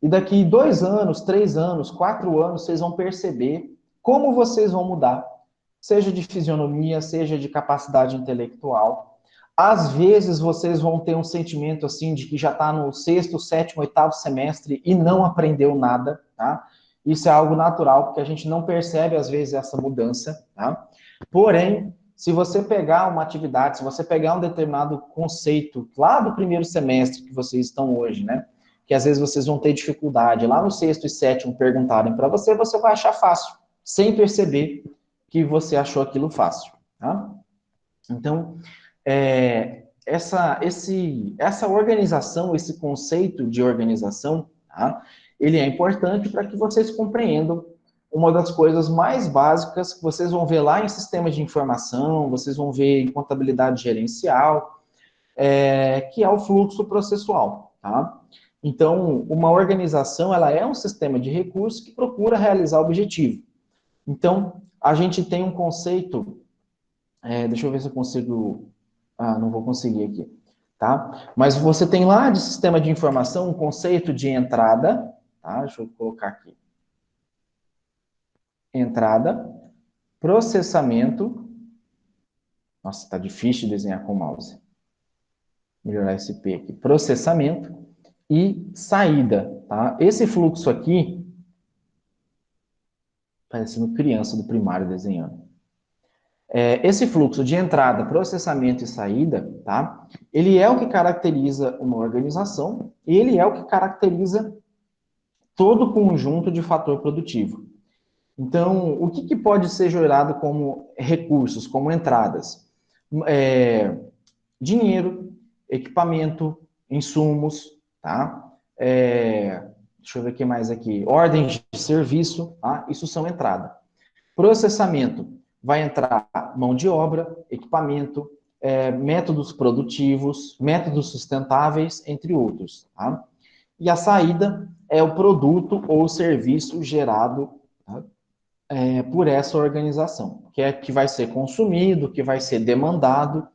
E daqui 2 anos, 3 anos, 4 anos, vocês vão perceber como vocês vão mudar, seja de fisionomia, seja de capacidade intelectual. Às vezes vocês vão ter um sentimento assim de que já está no 6º, 7º, 8º semestre e não aprendeu nada, tá? Isso é algo natural, porque a gente não percebe às vezes essa mudança, tá? Porém, se você pegar uma atividade, se você pegar um determinado conceito lá do primeiro semestre que vocês estão hoje, né? Que às vezes vocês vão ter dificuldade, lá no 6º e 7º perguntarem para você, você vai achar fácil, sem perceber que você achou aquilo fácil, tá? Então, essa organização, esse conceito de organização, tá? Ele é importante para que vocês compreendam uma das coisas mais básicas que vocês vão ver lá em sistemas de informação, vocês vão ver em contabilidade gerencial, que é o fluxo processual, tá? Então, uma organização, ela é um sistema de recursos que procura realizar o objetivo. Então, a gente tem um conceito, deixa eu ver se eu consigo, não vou conseguir aqui, tá? Mas você tem lá de sistema de informação um conceito de entrada, tá? Deixa eu colocar aqui. Entrada, processamento, nossa, tá difícil de desenhar com o mouse. Melhorar esse P aqui. Processamento e saída, tá? Esse fluxo aqui, parecendo criança do primário desenhando. Esse fluxo de entrada, processamento e saída, tá? Ele é o que caracteriza uma organização e ele é o que caracteriza todo o conjunto de fator produtivo. Então, o que pode ser gerado como recursos, como entradas? Dinheiro, equipamento, insumos, tá? Deixa eu ver o que mais aqui. Ordens de serviço, tá? Isso são entrada. Processamento, vai entrar mão de obra, equipamento, métodos produtivos, métodos sustentáveis, entre outros, tá? E a saída é o produto ou serviço gerado, tá? Por essa organização, que vai ser consumido, que vai ser demandado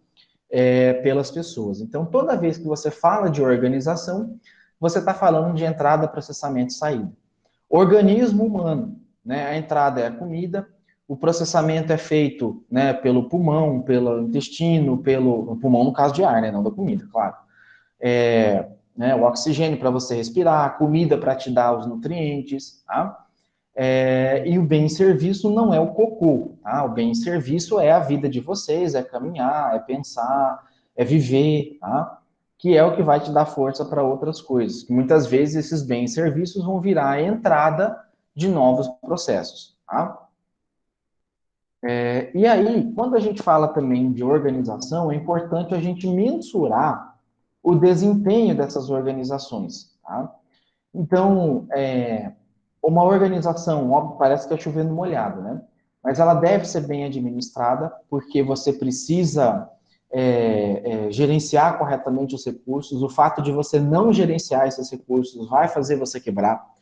pelas pessoas. Então, toda vez que você fala de organização, você está falando de entrada, processamento e saída. Organismo humano, né? A entrada é a comida, o processamento é feito, né, pelo pulmão, pelo intestino, pelo pulmão no caso de ar, né, não da comida, claro. Né, o oxigênio para você respirar, a comida para te dar os nutrientes, tá? E o bem serviço não é o cocô, tá? O bem serviço é a vida de vocês, é caminhar, é pensar, é viver, tá? Que é o que vai te dar força para outras coisas. Muitas vezes esses bens serviços vão virar a entrada de novos processos, tá? E aí, quando a gente fala também de organização, é importante a gente mensurar o desempenho dessas organizações, tá? Então, uma organização, óbvio, parece que é chovendo molhado, né? Mas ela deve ser bem administrada, porque você precisa gerenciar corretamente os recursos. O fato de você não gerenciar esses recursos vai fazer você quebrar.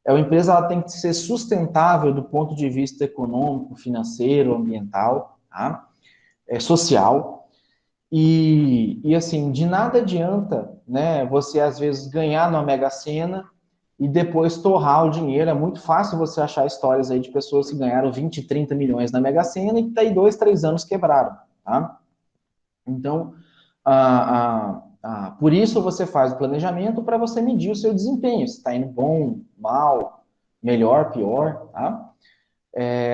A empresa ela tem que ser sustentável do ponto de vista econômico, financeiro, ambiental, tá? Social. E assim, de nada adianta, né, você às vezes ganhar na Mega Sena e depois torrar o dinheiro. É muito fácil você achar histórias aí de pessoas que ganharam 20, 30 milhões na Mega Sena e que daí 2, 3 anos quebraram, tá? Então, por isso você faz o planejamento para você medir o seu desempenho, se está indo bom, mal, melhor, pior, tá?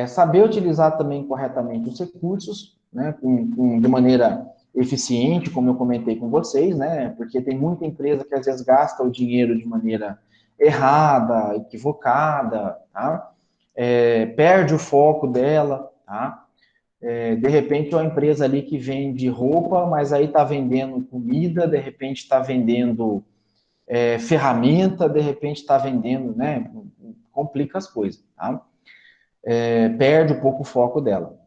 Saber utilizar também corretamente os recursos, né, de maneira eficiente, como eu comentei com vocês, né, porque tem muita empresa que às vezes gasta o dinheiro de maneira errada, equivocada, tá? Perde o foco dela, tá? De repente, é uma empresa ali que vende roupa, mas aí está vendendo comida, de repente está vendendo ferramenta, de repente está vendendo, né? Complica as coisas, tá? Perde um pouco o foco dela.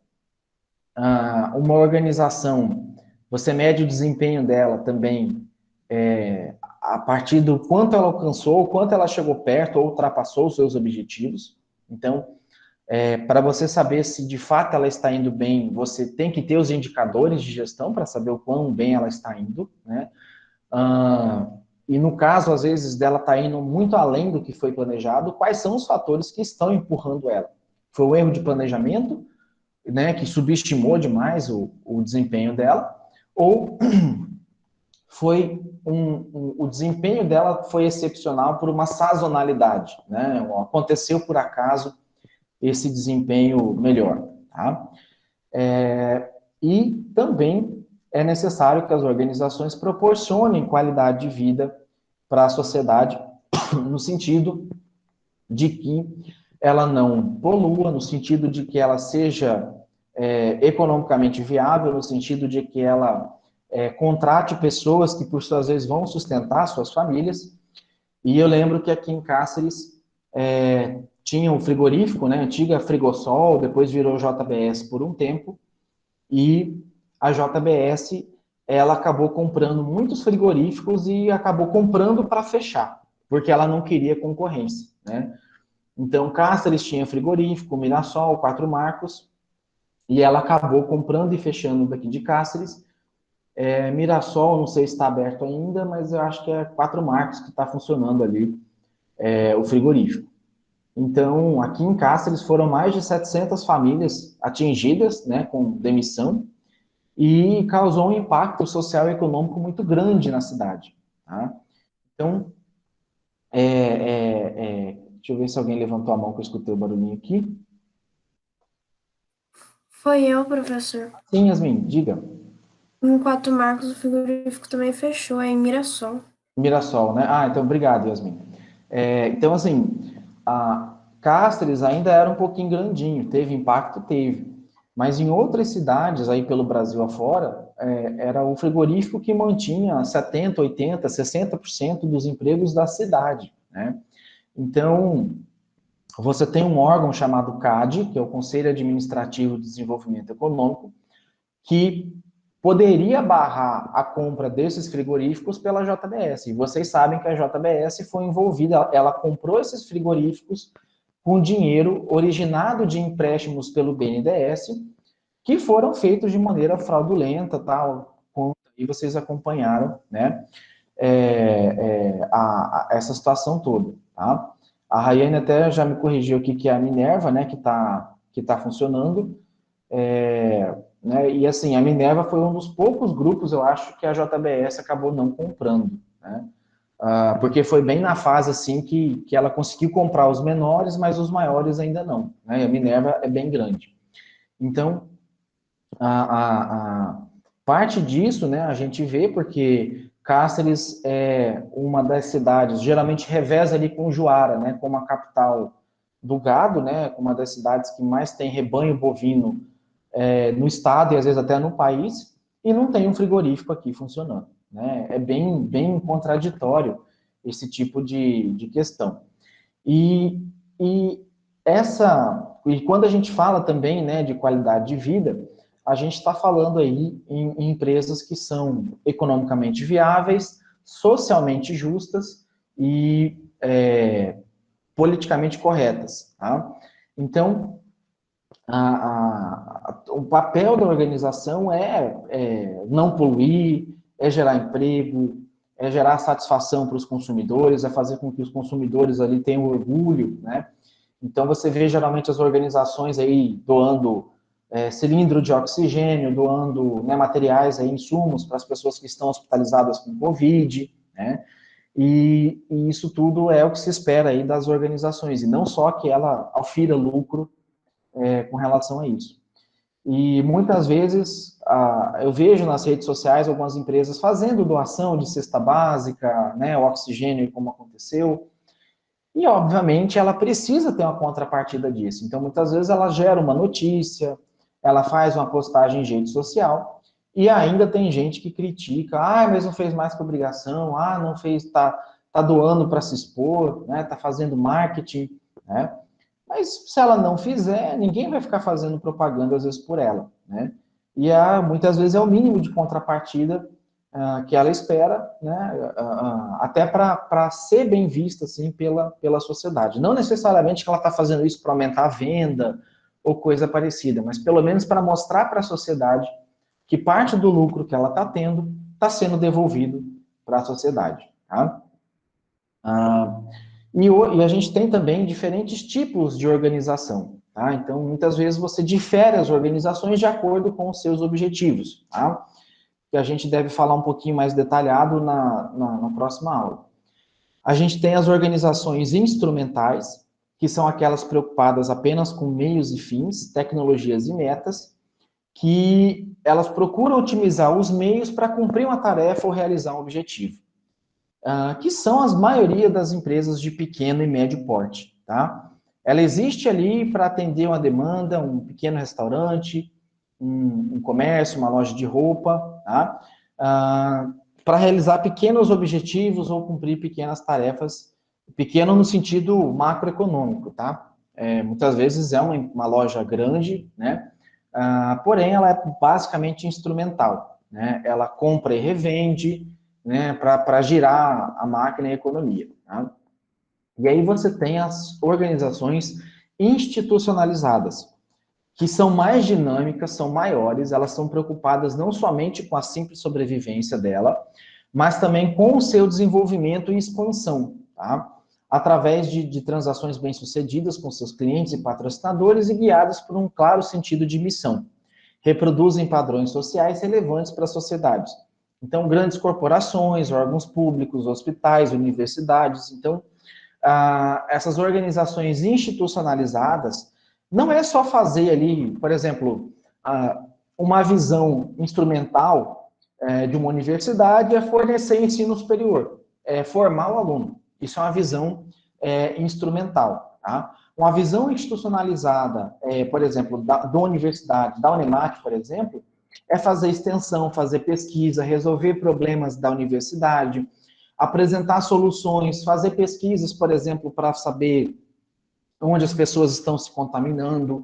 Uma organização, você mede o desempenho dela também a partir do quanto ela alcançou, quanto ela chegou perto ou ultrapassou os seus objetivos. Então, Para você saber se de fato ela está indo bem, você tem que ter os indicadores de gestão para saber o quão bem ela está indo, né? E no caso, às vezes, dela estar indo muito além do que foi planejado, quais são os fatores que estão empurrando ela? Foi o erro de planejamento, né, que subestimou demais o desempenho dela, ou foi o desempenho dela foi excepcional por uma sazonalidade, né? Aconteceu por acaso esse desempenho melhor, tá? E também é necessário que as organizações proporcionem qualidade de vida para a sociedade, no sentido de que ela não polua, no sentido de que ela seja economicamente viável, no sentido de que ela contrate pessoas que, por suas vezes, vão sustentar suas famílias. E eu lembro que aqui em Cáceres tinha um frigorífico, né, antiga Frigosol, depois virou JBS por um tempo, e a JBS ela acabou comprando muitos frigoríficos e acabou comprando para fechar, porque ela não queria concorrência, né? Então, Cáceres tinha frigorífico, Mirassol, Quatro Marcos, e ela acabou comprando e fechando daqui de Cáceres. Mirassol, não sei se está aberto ainda, mas eu acho que é Quatro Marcos que está funcionando ali, o frigorífico. Então, aqui em Cáceres foram mais de 700 famílias atingidas, né, com demissão, e causou um impacto social e econômico muito grande na cidade. Tá? Então, deixa eu ver se alguém levantou a mão que eu escutei o barulhinho aqui. Foi eu, professor. Sim, Yasmin, diga. Em Quatro Marcos, o frigorífico também fechou, é em Mirassol. Mirassol, né? Ah, então obrigado, Yasmin. Então, assim, a Cáceres ainda era um pouquinho grandinho, teve impacto? Teve. Mas em outras cidades aí pelo Brasil afora, era o frigorífico que mantinha 70, 80, 60% dos empregos da cidade, né? Então, você tem um órgão chamado CAD, que é o Conselho Administrativo de Desenvolvimento Econômico, que poderia barrar a compra desses frigoríficos pela JBS. E vocês sabem que a JBS foi envolvida, ela comprou esses frigoríficos com dinheiro originado de empréstimos pelo BNDES, que foram feitos de maneira fraudulenta, tal, e vocês acompanharam, né, essa situação toda, tá? A Rayane até já me corrigiu aqui que é a Minerva, né, que tá funcionando, né, e assim, a Minerva foi um dos poucos grupos, eu acho, que a JBS acabou não comprando, né, porque foi bem na fase, assim, que ela conseguiu comprar os menores, mas os maiores ainda não, né, e a Minerva é bem grande. Então, a parte disso, né, a gente vê porque Cáceres é uma das cidades, geralmente reveza ali com Juara, né, como a capital do gado, né, uma das cidades que mais tem rebanho bovino no estado e às vezes até no país, e não tem um frigorífico aqui funcionando, né, é bem contraditório esse tipo de questão. E, e e quando a gente fala também, né, de qualidade de vida, a gente está falando aí em empresas que são economicamente viáveis, socialmente justas e politicamente corretas. Tá? Então, o papel da organização não poluir, é gerar emprego, é gerar satisfação para os consumidores, é fazer com que os consumidores ali tenham orgulho, né? Então, você vê geralmente as organizações aí doando cilindro de oxigênio, doando, né, materiais, aí, insumos para as pessoas que estão hospitalizadas com Covid, né? E isso tudo é o que se espera aí das organizações, e não só que ela aufira lucro com relação a isso. E muitas vezes eu vejo nas redes sociais algumas empresas fazendo doação de cesta básica, né, oxigênio, como aconteceu, e, obviamente, ela precisa ter uma contrapartida disso. Então, muitas vezes, ela gera uma notícia, ela faz uma postagem em rede social, e ainda tem gente que critica, mas não fez mais que obrigação, não fez, tá doando para se expor, né, tá fazendo marketing, né? Mas se ela não fizer, ninguém vai ficar fazendo propaganda, às vezes, por ela, né? E muitas vezes é o mínimo de contrapartida que ela espera, né, até para ser bem vista assim, pela sociedade. Não necessariamente que ela está fazendo isso para aumentar a venda ou coisa parecida, mas pelo menos para mostrar para a sociedade que parte do lucro que ela está tendo está sendo devolvido para a sociedade. Tá? E a gente tem também diferentes tipos de organização. Tá? Então, muitas vezes você difere as organizações de acordo com os seus objetivos. Tá? Que a gente deve falar um pouquinho mais detalhado na próxima aula. A gente tem as organizações instrumentais, que são aquelas preocupadas apenas com meios e fins, tecnologias e metas, que elas procuram otimizar os meios para cumprir uma tarefa ou realizar um objetivo, que são as maioria das empresas de pequeno e médio porte, tá? Ela existe ali para atender uma demanda, um pequeno restaurante, um comércio, uma loja de roupa, tá? Para realizar pequenos objetivos ou cumprir pequenas tarefas, pequeno no sentido macroeconômico, tá? Muitas vezes é uma loja grande, né? Porém, ela é basicamente instrumental, né? Ela compra e revende, né? Para girar a máquina e a economia, tá? E aí você tem as organizações institucionalizadas, que são mais dinâmicas, são maiores, elas são preocupadas não somente com a simples sobrevivência dela, mas também com o seu desenvolvimento e expansão, tá? Através de transações bem-sucedidas com seus clientes e patrocinadores e guiadas por um claro sentido de missão. Reproduzem padrões sociais relevantes para as sociedades. Então, grandes corporações, órgãos públicos, hospitais, universidades. Então, essas organizações institucionalizadas, não é só fazer ali, por exemplo, uma visão instrumental de uma universidade é fornecer ensino superior, é formar o aluno. Isso é uma visão instrumental. Tá? Uma visão institucionalizada, por exemplo, da universidade, da Unemat, por exemplo, é fazer extensão, fazer pesquisa, resolver problemas da universidade, apresentar soluções, fazer pesquisas, por exemplo, para saber onde as pessoas estão se contaminando,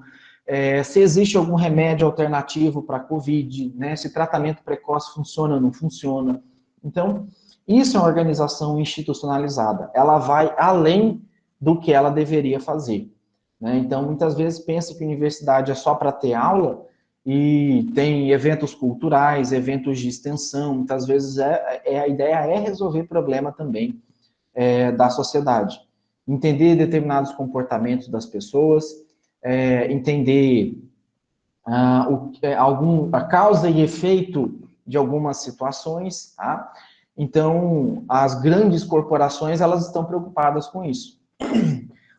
se existe algum remédio alternativo para a Covid, né, se tratamento precoce funciona ou não funciona. Então, isso é uma organização institucionalizada. Ela vai além do que ela deveria fazer. Né? Então, muitas vezes pensa que a universidade é só para ter aula e tem eventos culturais, eventos de extensão. Muitas vezes a ideia é resolver problema também da sociedade. Entender determinados comportamentos das pessoas, entender a causa e efeito de algumas situações, tá? Então, as grandes corporações, elas estão preocupadas com isso.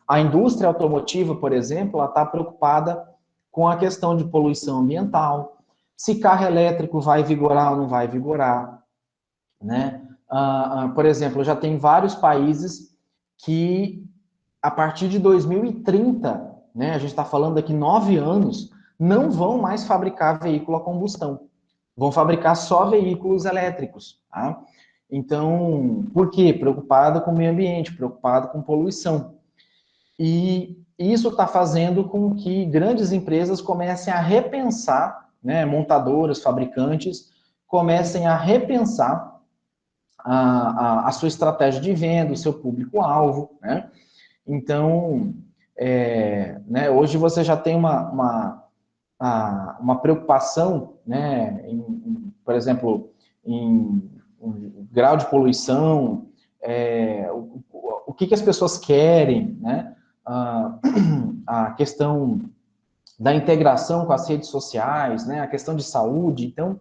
A indústria automotiva, por exemplo, ela está preocupada com a questão de poluição ambiental, se carro elétrico vai vigorar ou não vai vigorar, né? Por exemplo, já tem vários países que, a partir de 2030, né, a gente está falando aqui 9 anos, não vão mais fabricar veículo a combustão. Vão fabricar só veículos elétricos. Tá? Então, por quê? Preocupado com o meio ambiente, preocupado com poluição. E isso está fazendo com que grandes empresas comecem a repensar, né, montadoras, fabricantes, comecem a repensar a sua estratégia de venda, o seu público-alvo, né? Então, né, hoje você já tem uma preocupação, né, por exemplo, em grau de poluição, o que as pessoas querem, né? A questão da integração com as redes sociais, né? A questão de saúde. Então,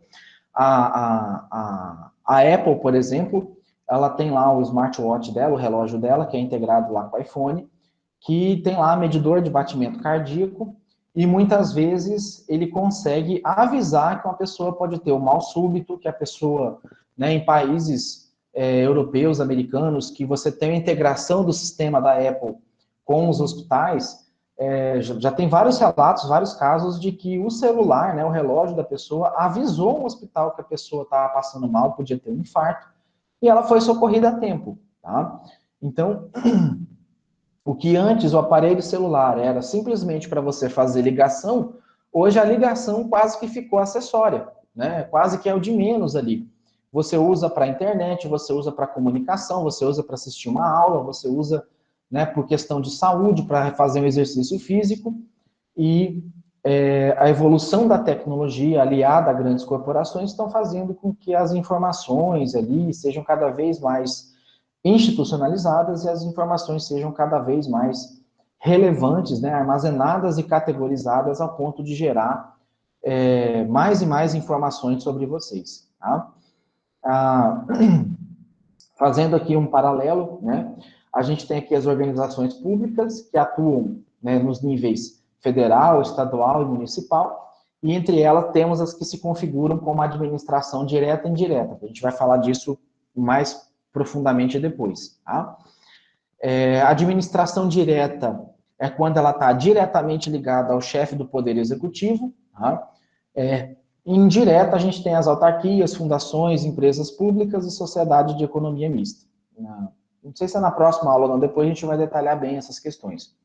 a Apple, por exemplo, ela tem lá o smartwatch dela, o relógio dela, que é integrado lá com o iPhone, que tem lá medidor de batimento cardíaco, e muitas vezes ele consegue avisar que uma pessoa pode ter um mal súbito, que a pessoa, né, em países europeus, americanos, que você tem a integração do sistema da Apple com os hospitais, já tem vários relatos, vários casos de que o celular, né, o relógio da pessoa, avisou um hospital que a pessoa estava passando mal, podia ter um infarto, e ela foi socorrida a tempo. Tá? Então, o que antes o aparelho celular era simplesmente para você fazer ligação, hoje a ligação quase que ficou acessória, né? Quase que é o de menos ali. você usa para a internet, você usa para comunicação, você usa para assistir uma aula, você usa, né, por questão de saúde, para fazer um exercício físico, e a evolução da tecnologia aliada a grandes corporações estão fazendo com que as informações ali sejam cada vez mais institucionalizadas e as informações sejam cada vez mais relevantes, né, armazenadas e categorizadas a ponto de gerar mais e mais informações sobre vocês. Tá? Fazendo aqui um paralelo, né, a gente tem aqui as organizações públicas que atuam, né, nos níveis federal, estadual e municipal, e entre elas temos as que se configuram como administração direta e indireta. A gente vai falar disso mais profundamente depois. Tá? A administração direta é quando ela está diretamente ligada ao chefe do Poder Executivo. Tá? Indireta, a gente tem as autarquias, fundações, empresas públicas e sociedade de economia mista. Não sei se é na próxima aula ou não, depois a gente vai detalhar bem essas questões.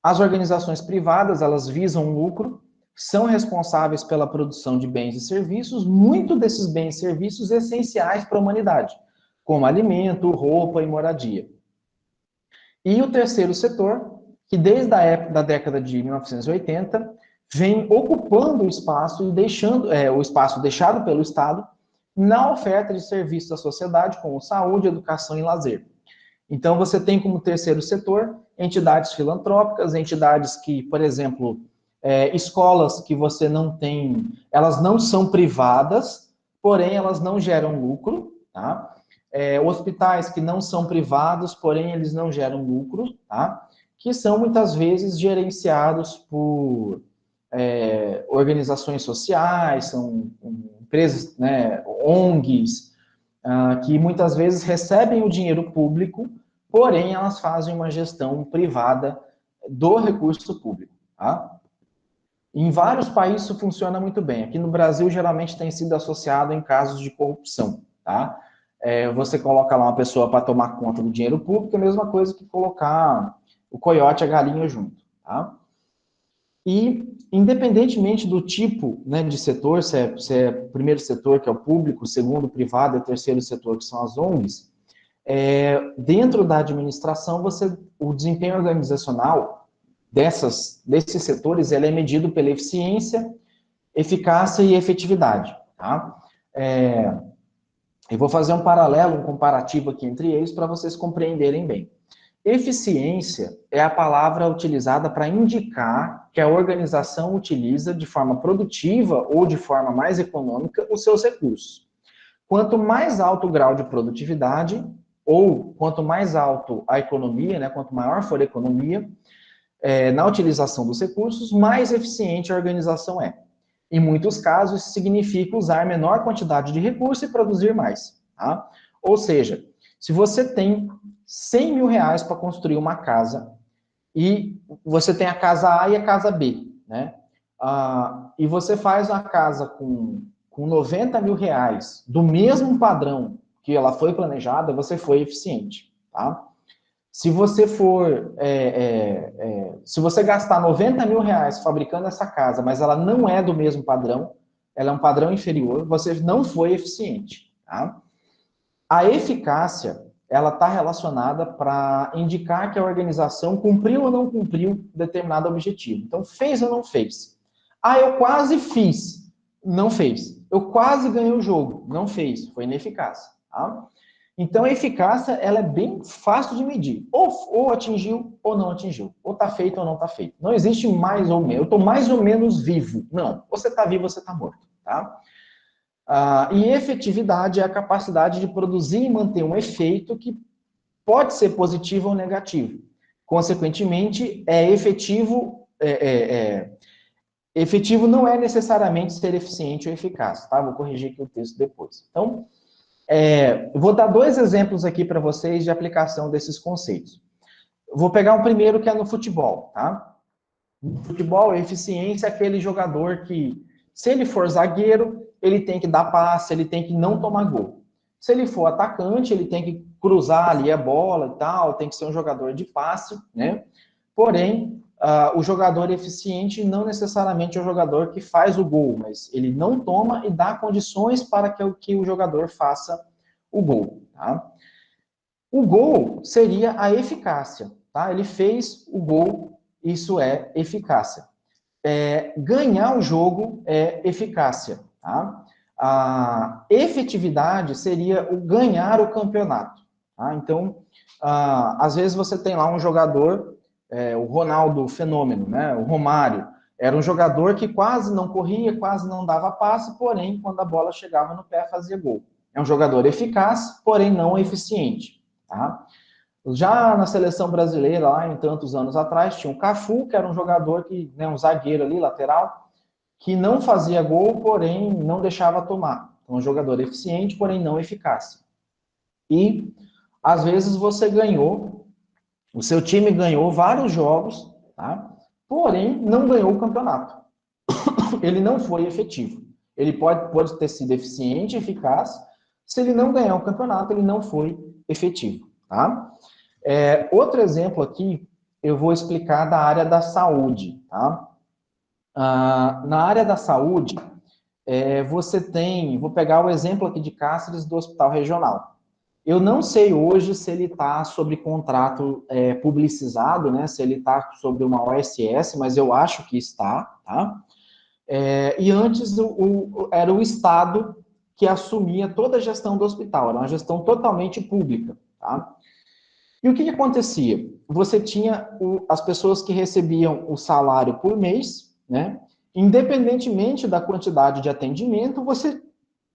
As organizações privadas, elas visam lucro, são responsáveis pela produção de bens e serviços, muito desses bens e serviços essenciais para a humanidade, como alimento, roupa e moradia. E o terceiro setor, que desde a época da década de 1980, vem ocupando o espaço e deixando o espaço deixado pelo Estado na oferta de serviços à sociedade, como saúde, educação e lazer. Então, você tem como terceiro setor entidades filantrópicas, entidades que, por exemplo, escolas que você não tem, elas não são privadas, porém elas não geram lucro, tá? Hospitais que não são privados, porém eles não geram lucro, tá? Que são muitas vezes gerenciados por organizações sociais, são empresas, né, ONGs, que muitas vezes recebem o dinheiro público, porém elas fazem uma gestão privada do recurso público. Tá? Em vários países isso funciona muito bem. Aqui no Brasil, geralmente tem sido associado em casos de corrupção. Tá? Você coloca lá uma pessoa para tomar conta do dinheiro público, é a mesma coisa que colocar o coiote e a galinha junto. Tá? E, independentemente do tipo, né, de setor, se é o primeiro setor, que é o público, o segundo, o privado, e o terceiro setor, que são as ONGs, dentro da administração, o desempenho organizacional desses setores, ele é medido pela eficiência, eficácia e efetividade. Tá? Eu vou fazer um paralelo, um comparativo aqui entre eles, para vocês compreenderem bem. Eficiência é a palavra utilizada para indicar que a organização utiliza de forma produtiva ou de forma mais econômica os seus recursos. Quanto mais alto o grau de produtividade, ou quanto mais alto a economia, né, quanto maior for a economia, na utilização dos recursos, mais eficiente a organização é. Em muitos casos, isso significa usar menor quantidade de recursos e produzir mais. Tá? Ou seja, se você tem 100 mil reais para construir uma casa, e você tem a casa A e a casa B, né? E você faz uma casa com 90 mil reais, do mesmo padrão que ela foi planejada, você foi eficiente, tá? Se você se você gastar 90 mil reais fabricando essa casa, mas ela não é do mesmo padrão, ela é um padrão inferior, você não foi eficiente, tá? A eficácia, ela está relacionada para indicar que a organização cumpriu ou não cumpriu determinado objetivo. Então, fez ou não fez? Eu quase fiz. Não fez. Eu quase ganhei o jogo. Não fez. Foi ineficaz. Tá? Então, a eficácia, ela é bem fácil de medir. Ou atingiu ou não atingiu. Ou está feito ou não está feito. Não existe mais ou menos. Eu estou mais ou menos vivo. Não. Ou você está vivo ou você está morto. Tá? E efetividade é a capacidade de produzir e manter um efeito que pode ser positivo ou negativo. Consequentemente, efetivo não é necessariamente ser eficiente ou eficaz. Tá? Vou corrigir aqui o texto depois. Então, vou dar 2 exemplos aqui para vocês de aplicação desses conceitos. Vou pegar um primeiro que é no futebol. Tá? No futebol, a eficiência é aquele jogador que, se ele for zagueiro, ele tem que dar passe, ele tem que não tomar gol. Se ele for atacante, ele tem que cruzar ali a bola e tal, tem que ser um jogador de passe, né? Porém, o jogador eficiente não necessariamente é o jogador que faz o gol, mas ele não toma e dá condições para que o jogador faça o gol. Tá? O gol seria a eficácia. Tá? Ele fez o gol, isso é eficácia. Ganhar o jogo é eficácia. Tá? A efetividade seria o ganhar o campeonato. Tá? Então, às vezes você tem lá um jogador, o Ronaldo Fenômeno, né? O Romário, era um jogador que quase não corria, quase não dava passe, porém, quando a bola chegava no pé, fazia gol. É um jogador eficaz, porém não eficiente. Tá? Já na seleção brasileira, lá em tantos anos atrás, tinha o Cafu, que era um jogador um zagueiro ali, lateral, que não fazia gol, porém não deixava tomar. Então, um jogador eficiente, porém não eficaz. E, às vezes, você ganhou, o seu time ganhou vários jogos, tá? Porém não ganhou o campeonato. Ele não foi efetivo. Ele pode ter sido eficiente, eficaz, se ele não ganhar o campeonato, ele não foi efetivo, tá? Outro exemplo aqui, eu vou explicar da área da saúde, tá? Na área da saúde, você tem, vou pegar o exemplo aqui de Cáceres do Hospital Regional. Eu não sei hoje se ele está sobre contrato publicizado, né? Se ele está sobre uma OSS, mas eu acho que está, tá? E antes era o Estado que assumia toda a gestão do hospital, era uma gestão totalmente pública, tá? E o que acontecia? Você tinha as pessoas que recebiam o salário por mês, né? Independentemente da quantidade de atendimento, você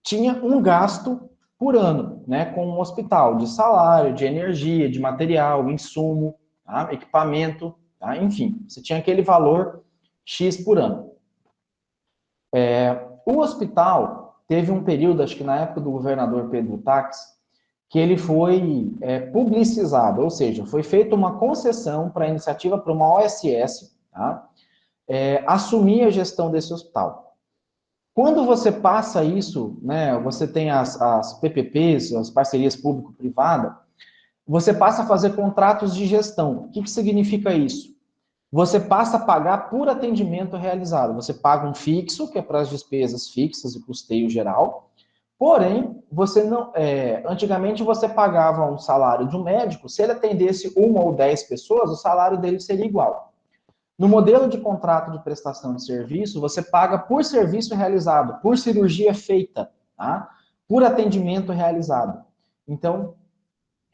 tinha um gasto por ano, né? Com o hospital, de salário, de energia, de material, insumo, tá? Equipamento, tá? Enfim, você tinha aquele valor X por ano. O hospital teve um período, acho que na época do governador Pedro Taques, que ele foi publicizado, ou seja, foi feita uma concessão para a iniciativa, para uma OSS, tá? Assumir a gestão desse hospital. Quando você passa isso, né, você tem as PPPs, as parcerias público-privada, você passa a fazer contratos de gestão. O que significa isso? Você passa a pagar por atendimento realizado. Você paga um fixo, que é para as despesas fixas e custeio geral. Porém, você não. Antigamente você pagava um salário de um médico, se ele atendesse 1 ou 10 pessoas, o salário dele seria igual. No modelo de contrato de prestação de serviço, você paga por serviço realizado, por cirurgia feita, tá? Por atendimento realizado. Então,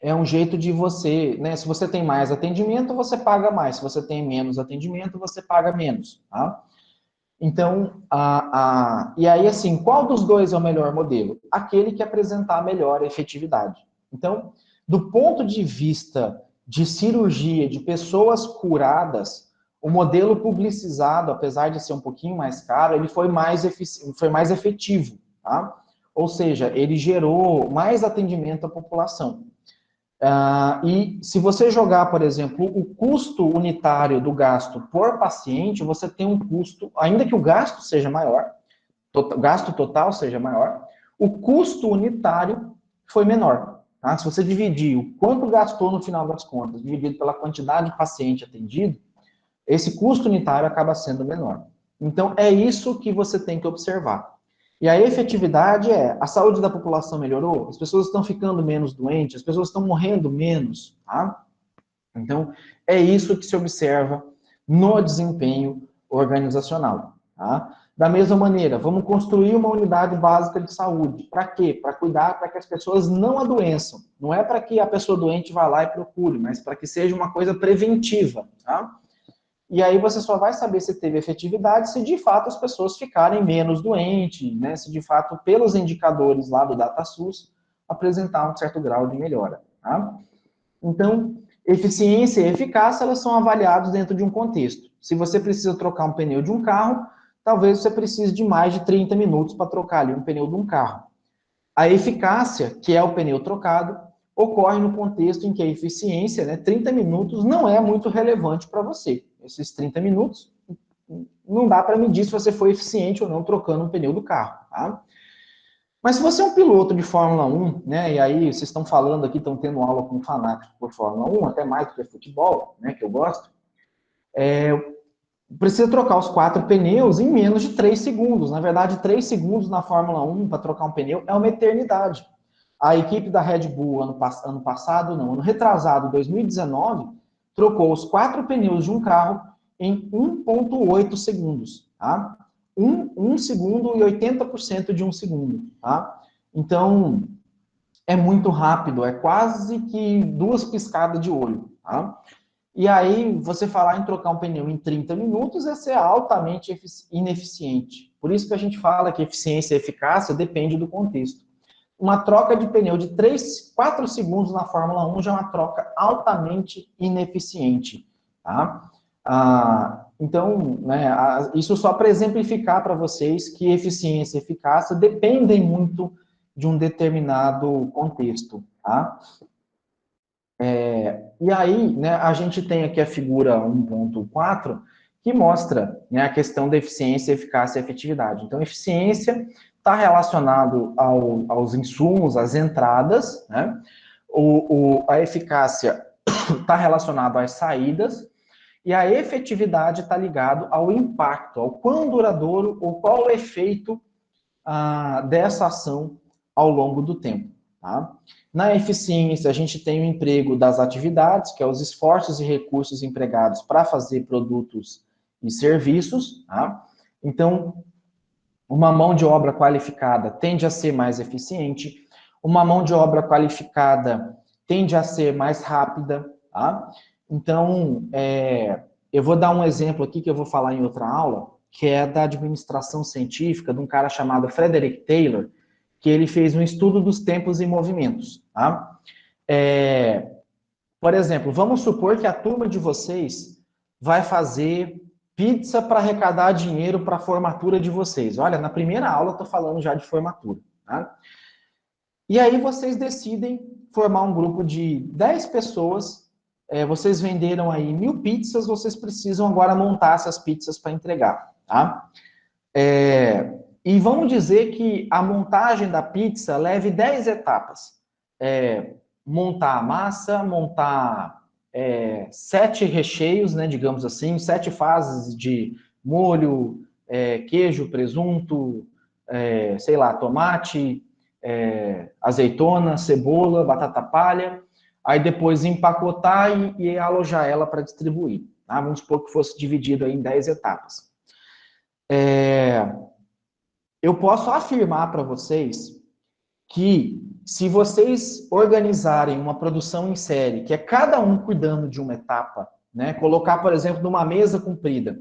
é um jeito de você, né? Se você tem mais atendimento, você paga mais. Se você tem menos atendimento, você paga menos, tá? Então, e aí, assim, qual dos dois é o melhor modelo? Aquele que apresentar melhor efetividade. Então, do ponto de vista de cirurgia, de pessoas curadas, o modelo publicizado, apesar de ser um pouquinho mais caro, ele foi mais efetivo, tá? Ou seja, ele gerou mais atendimento à população. E se você jogar, por exemplo, o custo unitário do gasto por paciente, você tem um custo, ainda que o gasto seja maior, o gasto total seja maior, o custo unitário foi menor. Tá? Se você dividir o quanto gastou no final das contas, dividido pela quantidade de paciente atendido, esse custo unitário acaba sendo menor. Então, é isso que você tem que observar. E a efetividade a saúde da população melhorou, as pessoas estão ficando menos doentes, as pessoas estão morrendo menos, tá? Então, é isso que se observa no desempenho organizacional, tá? Da mesma maneira, vamos construir uma unidade básica de saúde. Para quê? Para cuidar, para que as pessoas não adoeçam. Não é para que a pessoa doente vá lá e procure, mas para que seja uma coisa preventiva, tá? E aí você só vai saber se teve efetividade se de fato as pessoas ficarem menos doentes, né? Se de fato, pelos indicadores lá do DataSUS, apresentar um certo grau de melhora. Tá? Então, eficiência e eficácia, elas são avaliadas dentro de um contexto. Se você precisa trocar um pneu de um carro, talvez você precise de mais de 30 minutos para trocar ali um pneu de um carro. A eficácia, que é o pneu trocado, ocorre no contexto em que a eficiência, né, 30 minutos, não é muito relevante para você. Esses 30 minutos, não dá para medir se você foi eficiente ou não trocando um pneu do carro, tá? Mas se você é um piloto de Fórmula 1, né, e aí vocês estão falando aqui, estão tendo aula com fanáticos por Fórmula 1, até mais do que futebol, né, que eu gosto, precisa trocar os 4 pneus em menos de 3 segundos. Na verdade, 3 segundos na Fórmula 1 para trocar um pneu é uma eternidade. A equipe da Red Bull, ano retrasado, 2019, trocou os 4 pneus de um carro em 1,8 segundos. Tá? 1 segundo e 80% de 1 segundo. Tá? Então, é muito rápido, é quase que 2 piscadas de olho. Tá? E aí, você falar em trocar um pneu em 30 minutos é ser altamente ineficiente. Por isso que a gente fala que eficiência e eficácia depende do contexto. Uma troca de pneu de 3, 4 segundos na Fórmula 1 já é uma troca altamente ineficiente. Tá? Então, né, isso só para exemplificar para vocês que eficiência e eficácia dependem muito de um determinado contexto. Tá? E aí, né, a gente tem aqui a figura 1.4, que mostra, né, a questão da eficiência, eficácia e efetividade. Então, eficiência está relacionado aos insumos, às entradas, né? A eficácia está relacionado às saídas, e a efetividade está ligado ao impacto, ao quão duradouro ou qual o efeito dessa ação ao longo do tempo. Tá? Na eficiência, a gente tem o emprego das atividades, que é os esforços e recursos empregados para fazer produtos e serviços. Tá? Então, uma mão de obra qualificada tende a ser mais eficiente, uma mão de obra qualificada tende a ser mais rápida. Tá? Então, eu vou dar um exemplo aqui que eu vou falar em outra aula, que é da administração científica, de um cara chamado Frederick Taylor, que ele fez um estudo dos tempos e movimentos. Tá? Por exemplo, vamos supor que a turma de vocês vai fazer pizza para arrecadar dinheiro para a formatura de vocês. Olha, na primeira aula eu estou falando já de formatura. Tá? E aí vocês decidem formar um grupo de 10 pessoas, vocês venderam aí 1.000 pizzas, vocês precisam agora montar essas pizzas para entregar. Tá? E vamos dizer que a montagem da pizza leve 10 etapas. Montar a massa, montar 7 recheios, né, digamos assim, 7 fases de molho, queijo, presunto, sei lá, tomate, azeitona, cebola, batata palha, aí depois empacotar e alojar ela para distribuir. Tá? Vamos supor que fosse dividido aí em 10 etapas. Eu posso afirmar para vocês que se vocês organizarem uma produção em série, que é cada um cuidando de uma etapa, né, colocar, por exemplo, numa mesa comprida,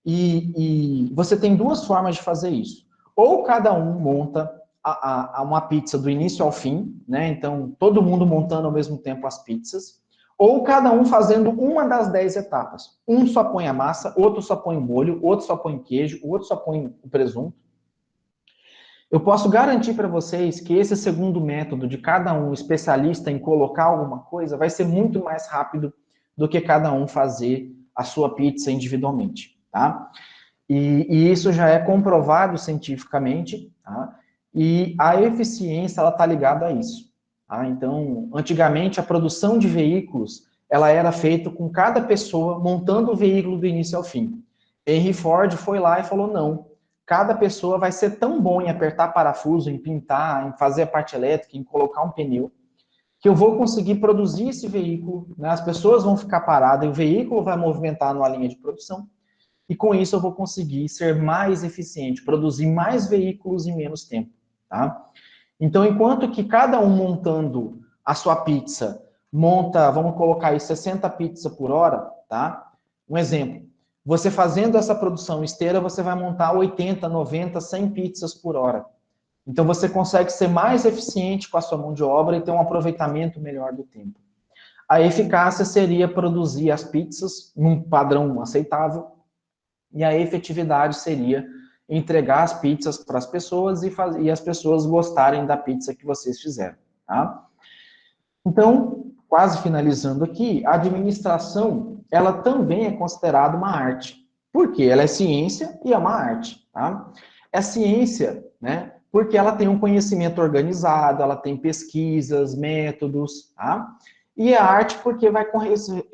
e você tem 2 formas de fazer isso. Ou cada um monta uma pizza do início ao fim, né, então todo mundo montando ao mesmo tempo as pizzas, ou cada um fazendo uma das 10 etapas. Um só põe a massa, outro só põe o molho, outro só põe o queijo, outro só põe o presunto. Eu posso garantir para vocês que esse segundo método de cada um especialista em colocar alguma coisa vai ser muito mais rápido do que cada um fazer a sua pizza individualmente, tá? E isso já é comprovado cientificamente, tá? E a eficiência, ela está ligada a isso, tá? Então, antigamente, a produção de veículos, ela era feita com cada pessoa montando o veículo do início ao fim. Henry Ford foi lá e falou, não, cada pessoa vai ser tão bom em apertar parafuso, em pintar, em fazer a parte elétrica, em colocar um pneu, que eu vou conseguir produzir esse veículo, né? As pessoas vão ficar paradas e o veículo vai movimentar numa linha de produção, e com isso eu vou conseguir ser mais eficiente, produzir mais veículos em menos tempo. Tá? Então, enquanto que cada um montando a sua pizza, vamos colocar aí 60 pizzas por hora, tá? Um exemplo. Você fazendo essa produção esteira, você vai montar 80, 90, 100 pizzas por hora. Então, você consegue ser mais eficiente com a sua mão de obra e ter um aproveitamento melhor do tempo. A eficácia seria produzir as pizzas num padrão aceitável, e a efetividade seria entregar as pizzas para as pessoas e as pessoas gostarem da pizza que vocês fizeram. Tá? Então, quase finalizando aqui, a administração, ela também é considerada uma arte. Por quê? Ela é ciência e é uma arte. Tá? É ciência, né? Porque ela tem um conhecimento organizado, ela tem pesquisas, métodos, tá? E a arte porque vai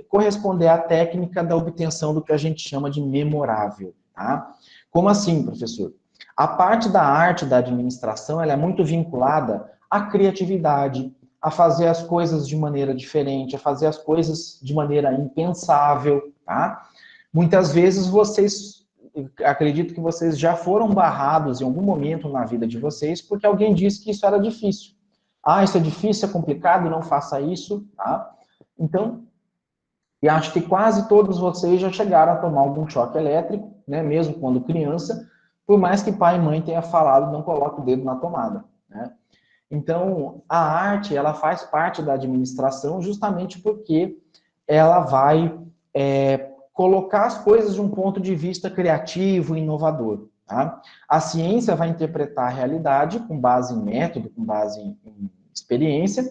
corresponder à técnica da obtenção do que a gente chama de memorável, tá? Como assim, professor? A parte da arte da administração, ela é muito vinculada à criatividade, a fazer as coisas de maneira diferente, a fazer as coisas de maneira impensável, tá? Muitas vezes vocês, acredito que vocês já foram barrados em algum momento na vida de vocês porque alguém disse que isso era difícil. Ah, isso é difícil, é complicado, não faça isso, tá? Então, e acho que quase todos vocês já chegaram a tomar algum choque elétrico, né, mesmo quando criança, por mais que pai e mãe tenha falado, não coloque o dedo na tomada, né? Então, a arte, ela faz parte da administração justamente porque ela vai colocar as coisas de um ponto de vista criativo e inovador. Tá? A ciência vai interpretar a realidade com base em método, com base em experiência,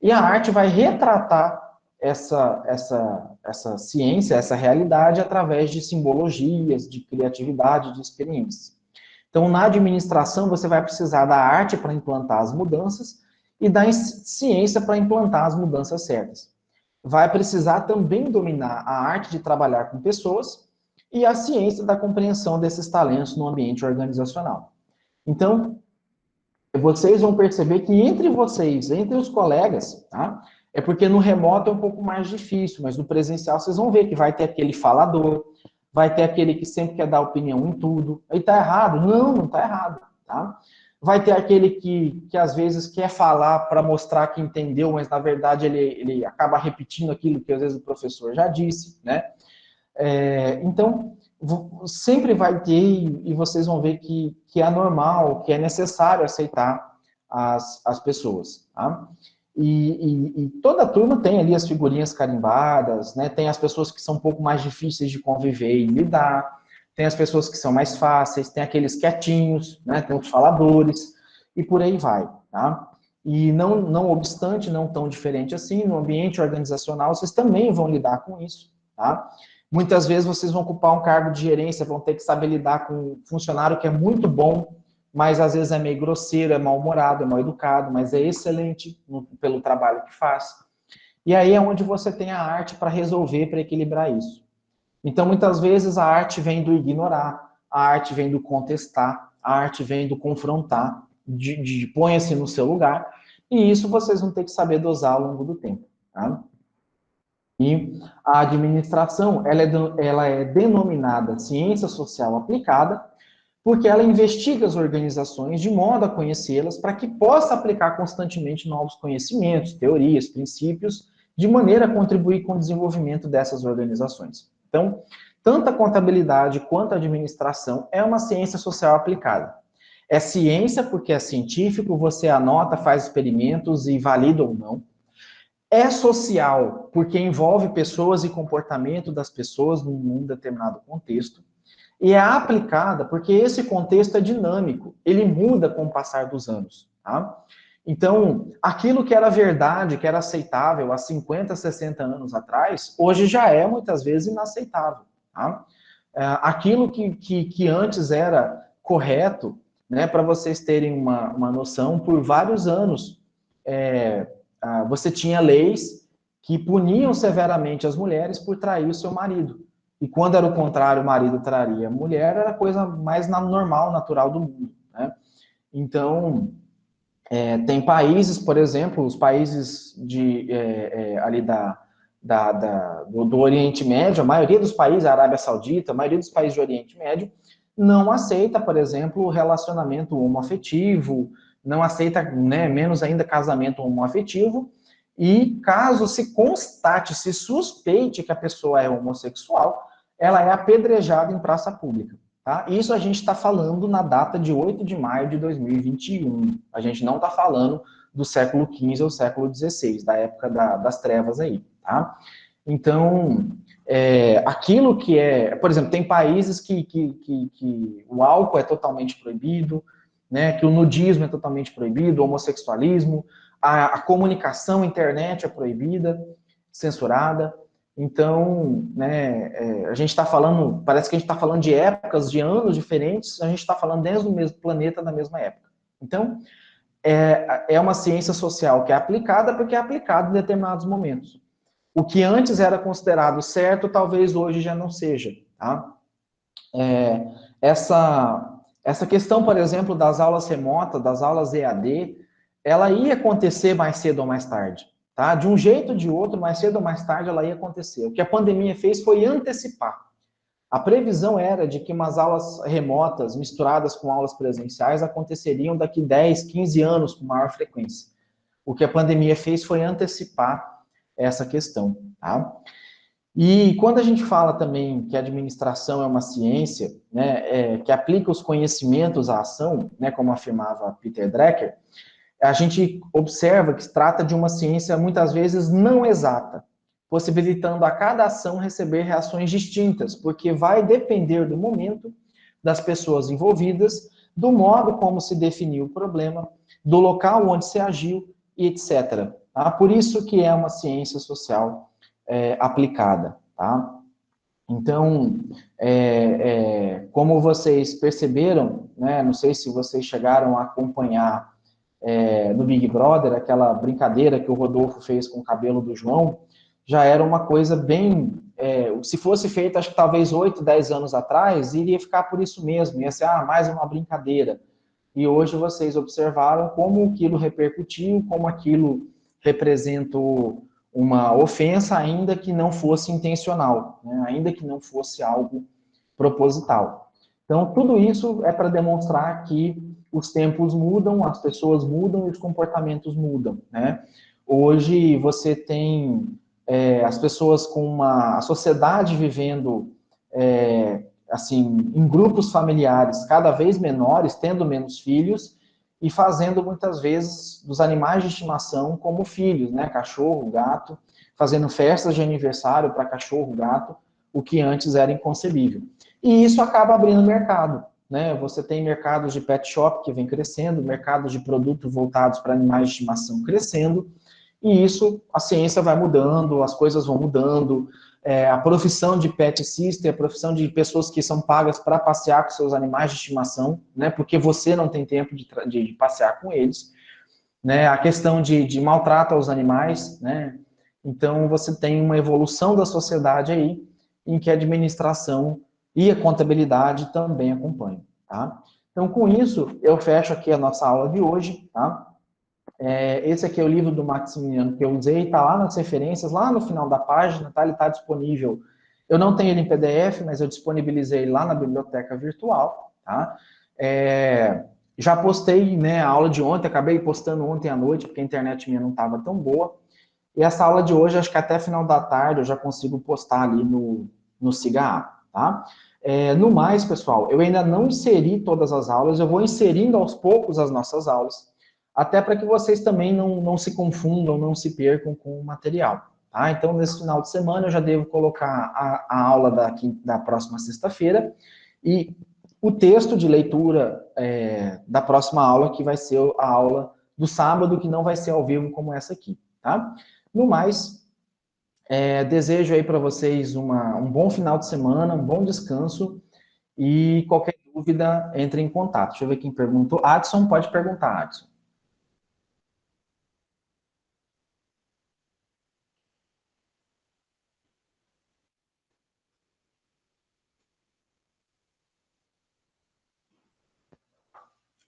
e a arte vai retratar essa ciência, essa realidade, através de simbologias, de criatividade, de experiências. Então, na administração, você vai precisar da arte para implantar as mudanças e da ciência para implantar as mudanças certas. Vai precisar também dominar a arte de trabalhar com pessoas e a ciência da compreensão desses talentos no ambiente organizacional. Então, vocês vão perceber que entre vocês, entre os colegas, tá? É porque no remoto é um pouco mais difícil, mas no presencial vocês vão ver que vai ter aquele falador, vai ter aquele que sempre quer dar opinião em tudo. Aí tá errado? Não, não tá errado, tá? Vai ter aquele que às vezes quer falar para mostrar que entendeu, mas na verdade ele acaba repetindo aquilo que às vezes o professor já disse, né? Então, sempre vai ter, e vocês vão ver que é normal, que é necessário aceitar as pessoas, tá? E toda turma tem ali as figurinhas carimbadas, né? Tem as pessoas que são um pouco mais difíceis de conviver e lidar, tem as pessoas que são mais fáceis, tem aqueles quietinhos, né? Tem os faladores, e por aí vai, tá? E não obstante, não tão diferente assim, no ambiente organizacional, vocês também vão lidar com isso, tá? Muitas vezes vocês vão ocupar um cargo de gerência, vão ter que saber lidar com um funcionário que é muito bom, mas às vezes é meio grosseiro, é mal-humorado, é mal-educado, mas é excelente pelo trabalho que faz. E aí é onde você tem a arte para resolver, para equilibrar isso. Então, muitas vezes a arte vem do ignorar, a arte vem do contestar, a arte vem do confrontar, de ponha-se no seu lugar, e isso vocês vão ter que saber dosar ao longo do tempo, tá? E a administração, ela é denominada ciência social aplicada, porque ela investiga as organizações de modo a conhecê-las para que possa aplicar constantemente novos conhecimentos, teorias, princípios, de maneira a contribuir com o desenvolvimento dessas organizações. Então, tanto a contabilidade quanto a administração é uma ciência social aplicada. É ciência porque é científico, você anota, faz experimentos e valida ou não. É social, porque envolve pessoas e comportamento das pessoas num determinado contexto. E é aplicada porque esse contexto é dinâmico, ele muda com o passar dos anos. Tá? Então, aquilo que era verdade, que era aceitável há 50, 60 anos atrás, hoje já é muitas vezes inaceitável. Tá? Aquilo que antes era correto, né, para vocês terem uma noção, por vários anos, você tinha leis que puniam severamente as mulheres por trair o seu marido. E quando era o contrário, o marido traria a mulher, era a coisa mais normal, natural do mundo. Né? Então, tem países, por exemplo, os países ali do Oriente Médio, a maioria dos países, a Arábia Saudita, a maioria dos países do Oriente Médio, não aceita, por exemplo, o relacionamento homoafetivo, não aceita, né, menos ainda casamento homoafetivo, e caso se constate, se suspeite que a pessoa é homossexual, ela é apedrejada em praça pública. Tá? Isso a gente está falando na data de 8 de maio de 2021. A gente não está falando do século XV ou século XVI, da época das trevas aí. Tá? Então, aquilo que é... Por exemplo, tem países que o álcool é totalmente proibido, né, que o nudismo é totalmente proibido, o homossexualismo, a comunicação, internet é proibida, censurada. Então, né, a gente está falando, parece que a gente está falando de épocas, de anos diferentes, a gente está falando dentro do mesmo planeta, da mesma época. Então, é uma ciência social que é aplicada porque é aplicada em determinados momentos. O que antes era considerado certo, talvez hoje já não seja, tá? Essa questão, por exemplo, das aulas remotas, das aulas EAD, ela ia acontecer mais cedo ou mais tarde, tá? De um jeito ou de outro, mais cedo ou mais tarde, ela ia acontecer. O que a pandemia fez foi antecipar. A previsão era de que umas aulas remotas misturadas com aulas presenciais aconteceriam daqui 10, 15 anos com maior frequência. O que a pandemia fez foi antecipar essa questão, tá? E quando a gente fala também que a administração é uma ciência, né, que aplica os conhecimentos à ação, né, como afirmava Peter Drucker, a gente observa que se trata de uma ciência muitas vezes não exata, possibilitando a cada ação receber reações distintas, porque vai depender do momento, das pessoas envolvidas, do modo como se definiu o problema, do local onde se agiu e etc. Tá? Por isso que é uma ciência social aplicada, tá? Então, como vocês perceberam, né, não sei se vocês chegaram a acompanhar no Big Brother, aquela brincadeira que o Rodolfo fez com o cabelo do João, já era uma coisa bem, se fosse feita, acho que talvez 8, 10 anos atrás, iria ficar por isso mesmo, ia ser, mais uma brincadeira. E hoje vocês observaram como aquilo repercutiu, como aquilo representou uma ofensa, ainda que não fosse intencional, né? Ainda que não fosse algo proposital. Então, tudo isso é para demonstrar que os tempos mudam, as pessoas mudam e os comportamentos mudam, né? Hoje você tem as pessoas a sociedade vivendo assim, em grupos familiares cada vez menores, tendo menos filhos e fazendo muitas vezes dos animais de estimação como filhos, né? Cachorro, gato, fazendo festas de aniversário para cachorro, gato, o que antes era inconcebível. E isso acaba abrindo mercado, né? Você tem mercados de pet shop que vem crescendo, mercados de produtos voltados para animais de estimação crescendo, e isso, a ciência vai mudando, as coisas vão mudando, a profissão de pet sitter, a profissão de pessoas que são pagas para passear com seus animais de estimação, né, porque você não tem tempo de passear com eles, né, a questão de maltrato aos animais, né, então você tem uma evolução da sociedade aí, em que a administração e a contabilidade também acompanham, tá? Então, com isso, eu fecho aqui a nossa aula de hoje, tá? Esse aqui é o livro do Maximiano que eu usei, está lá nas referências, lá no final da página, tá? Ele está disponível. Eu não tenho ele em PDF, mas eu disponibilizei lá na biblioteca virtual, tá? Já postei, né, a aula de ontem, acabei postando ontem à noite, porque a internet minha não estava tão boa. E essa aula de hoje, acho que até final da tarde eu já consigo postar ali no SIGA, tá? No mais, pessoal, eu ainda não inseri todas as aulas, eu vou inserindo aos poucos as nossas aulas, até para que vocês também não se confundam, não se percam com o material, tá? Então, nesse final de semana, eu já devo colocar a aula da próxima sexta-feira e o texto de leitura da próxima aula, que vai ser a aula do sábado, que não vai ser ao vivo como essa aqui, tá? No mais, desejo aí para vocês um bom final de semana, um bom descanso e qualquer dúvida, entre em contato. Deixa eu ver quem perguntou. Adson, pode perguntar, Adson.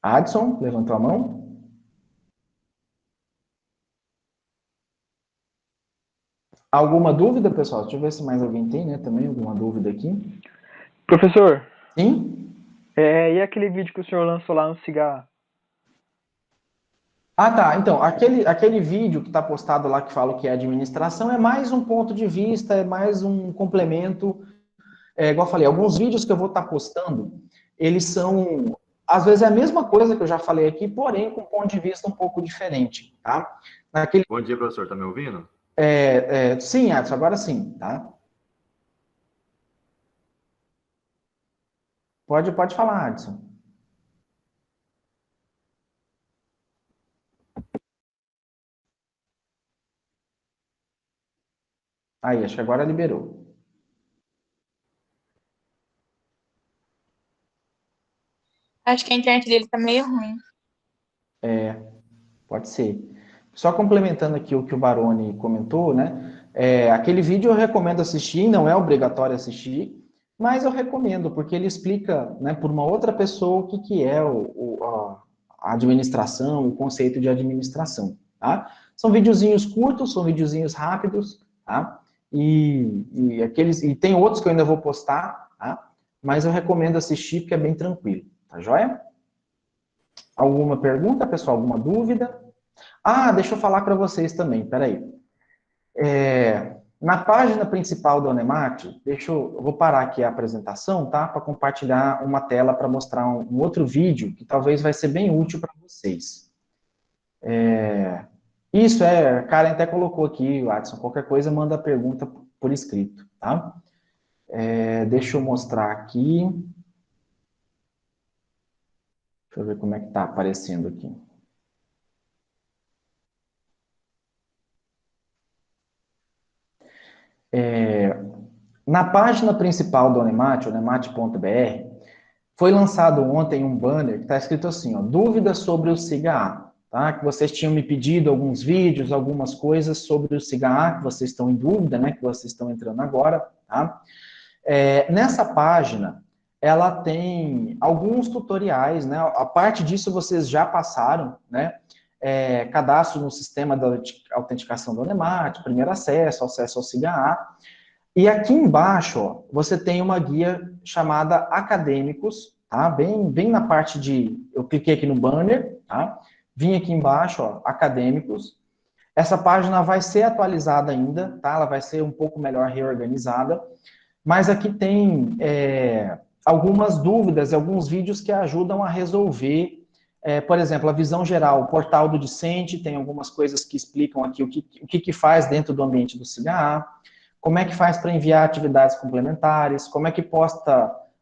Adson, levantou a mão? Alguma dúvida, pessoal? Deixa eu ver se mais alguém tem, né? Também alguma dúvida aqui. Professor, Sim? e aquele vídeo que o senhor lançou lá no Cigarro? Ah, tá. Então, aquele vídeo que está postado lá que fala que é administração é mais um ponto de vista, é mais um complemento. Igual eu falei, alguns vídeos que eu vou estar postando, eles são, às vezes é a mesma coisa que eu já falei aqui, porém com um ponto de vista um pouco diferente, tá? Bom dia, professor. Tá me ouvindo? Sim, Adson, agora sim, tá? Pode falar, Adson. Aí, acho que agora liberou. Acho que a internet dele tá meio ruim. Pode ser. Só complementando aqui o que o Baroni comentou, né? Aquele vídeo eu recomendo assistir, não é obrigatório assistir, mas eu recomendo, porque ele explica, né, por uma outra pessoa o que é a administração, o conceito de administração, tá? São videozinhos curtos, são videozinhos rápidos, tá? E tem outros que eu ainda vou postar, tá? Mas eu recomendo assistir porque é bem tranquilo, tá joia? Alguma pergunta, pessoal? Alguma dúvida? Ah, deixa eu falar para vocês também, peraí. Na página principal do Onemate, eu vou parar aqui a apresentação, tá? Para compartilhar uma tela para mostrar um outro vídeo que talvez vai ser bem útil para vocês. A Karen até colocou aqui, Watson, qualquer coisa manda a pergunta por escrito, tá? Deixa eu mostrar aqui. Deixa eu ver como é que tá aparecendo aqui. Na página principal do Onemate, onemate.br, foi lançado ontem um banner que está escrito assim, ó, dúvidas sobre o SIGA-A, tá? Que vocês tinham me pedido alguns vídeos, algumas coisas sobre o SIGA-A, que vocês estão em dúvida, né? Que vocês estão entrando agora, tá? Nessa página, ela tem alguns tutoriais, né? A parte disso vocês já passaram, né? Cadastro no sistema da autenticação do Onemate, primeiro acesso ao SIGA-A. E aqui embaixo, ó, você tem uma guia chamada Acadêmicos, tá? Bem na parte de... Eu cliquei aqui no banner, tá? Vim aqui embaixo, ó, Acadêmicos. Essa página vai ser atualizada ainda, tá? Ela vai ser um pouco melhor reorganizada. Mas aqui tem algumas dúvidas e alguns vídeos que ajudam a resolver. Por exemplo, a visão geral, o portal do Discente, tem algumas coisas que explicam aqui o que faz dentro do ambiente do SIGA-A. Como é que faz para enviar atividades complementares, como é que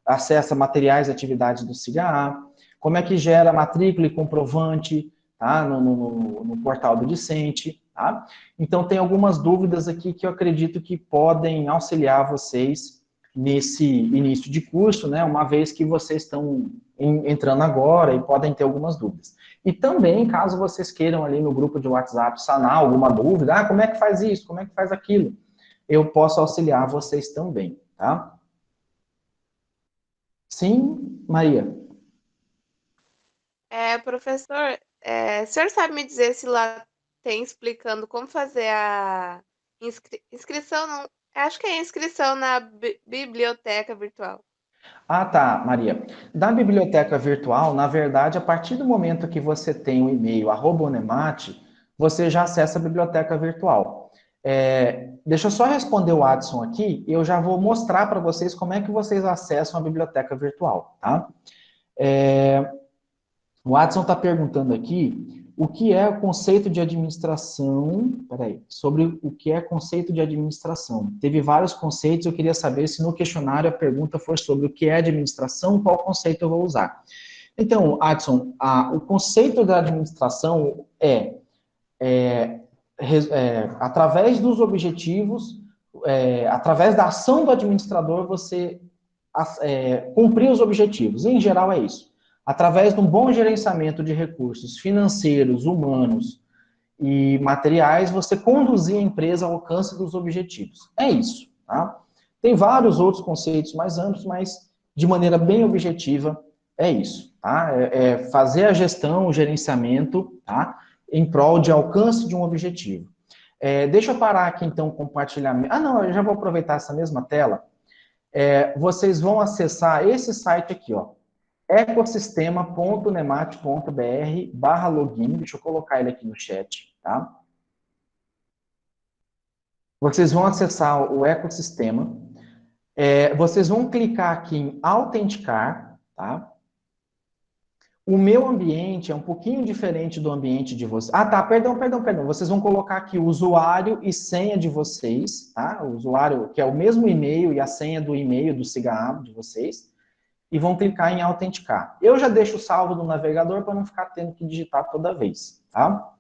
acessa materiais e atividades do SIGA-A, como é que gera matrícula e comprovante, tá, no portal do Discente, tá? Então, tem algumas dúvidas aqui que eu acredito que podem auxiliar vocês nesse início de curso, né, uma vez que vocês estão entrando agora e podem ter algumas dúvidas. E também, caso vocês queiram ali no grupo de WhatsApp sanar alguma dúvida, como é que faz isso, como é que faz aquilo, eu posso auxiliar vocês também, tá? Sim, Maria? Professor, o senhor sabe me dizer se lá tem explicando como fazer a inscrição? Não, acho que é inscrição na biblioteca virtual. Ah, tá, Maria. Da biblioteca virtual, na verdade, a partir do momento que você tem o e-mail @onemate, você já acessa a biblioteca virtual. Deixa eu só responder o Adson aqui, e eu já vou mostrar para vocês como é que vocês acessam a biblioteca virtual, tá? O Adson está perguntando aqui o que é o conceito de administração, sobre o que é conceito de administração. Teve vários conceitos, eu queria saber se no questionário a pergunta for sobre o que é administração, qual conceito eu vou usar. Então, Adson, o conceito da administração através dos objetivos, através da ação do administrador, você cumprir os objetivos. Em geral, é isso. Através de um bom gerenciamento de recursos financeiros, humanos e materiais, você conduzir a empresa ao alcance dos objetivos. É isso, tá? Tem vários outros conceitos mais amplos, mas de maneira bem objetiva, é isso, tá? Fazer a gestão, o gerenciamento, tá? Em prol de alcance de um objetivo. Deixa eu parar aqui, então, o compartilhamento. Não, eu já vou aproveitar essa mesma tela. Vocês vão acessar esse site aqui, ó, ecosistema.onemate.br/login. Deixa eu colocar ele aqui no chat, tá? Vocês vão acessar o ecossistema. Vocês vão clicar aqui em autenticar, tá? O meu ambiente é um pouquinho diferente do ambiente de vocês. Perdão. Vocês vão colocar aqui o usuário e senha de vocês, tá? O usuário, que é o mesmo e-mail e a senha do e-mail do SIGA-A de vocês. E vão clicar em autenticar. Eu já deixo salvo no navegador para não ficar tendo que digitar toda vez, tá?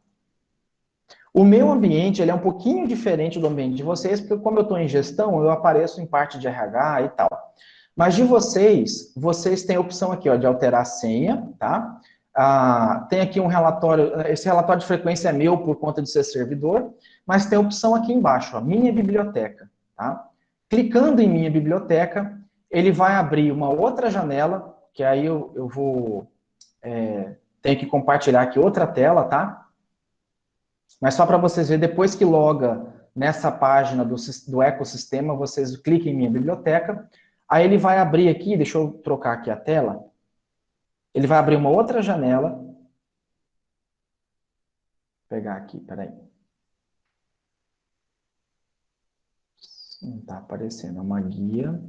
O meu ambiente, ele é um pouquinho diferente do ambiente de vocês, porque como eu estou em gestão, eu apareço em parte de RH e tal. Mas de vocês têm a opção aqui, ó, de alterar a senha, tá? Tem aqui um relatório, esse relatório de frequência é meu por conta de ser servidor, mas tem a opção aqui embaixo, ó, minha biblioteca, tá? Clicando em minha biblioteca, ele vai abrir uma outra janela, que aí eu vou, tenho que compartilhar aqui outra tela, tá? Mas só para vocês verem, depois que loga nessa página do ecossistema, vocês cliquem em minha biblioteca, aí ele vai abrir aqui, deixa eu trocar aqui a tela, ele vai abrir uma outra janela, vou pegar aqui, peraí. Não está aparecendo, é uma guia.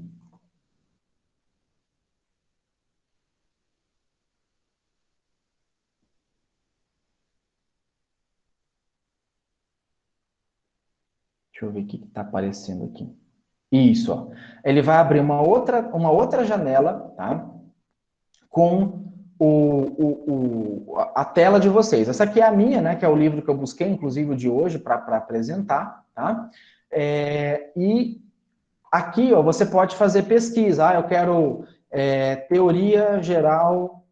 Deixa eu ver o que está aparecendo aqui. Isso, ó. Ele vai abrir uma outra janela, tá? Com a tela de vocês. Essa aqui é a minha, né? Que é o livro que eu busquei, inclusive, de hoje, para apresentar, tá? E aqui, ó, você pode fazer pesquisa. Eu quero teoria geral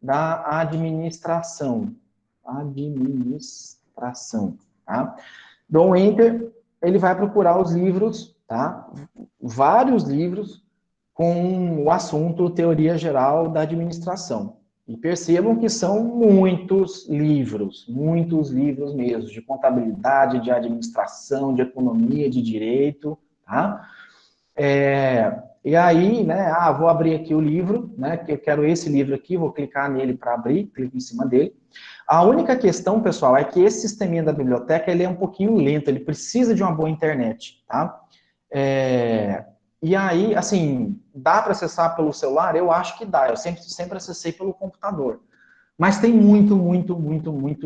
da administração. Administração, tá? Dou um Enter, ele vai procurar os livros, tá? Vários livros com o assunto teoria geral da administração. E percebam que são muitos livros mesmo, de contabilidade, de administração, de economia, de direito, tá? E aí, né, vou abrir aqui o livro, né, que eu quero esse livro aqui, vou clicar nele para abrir, clico em cima dele. A única questão, pessoal, é que esse sisteminha da biblioteca, ele é um pouquinho lento, ele precisa de uma boa internet, tá? E aí, assim, dá para acessar pelo celular? Eu acho que dá, eu sempre acessei pelo computador. Mas tem muito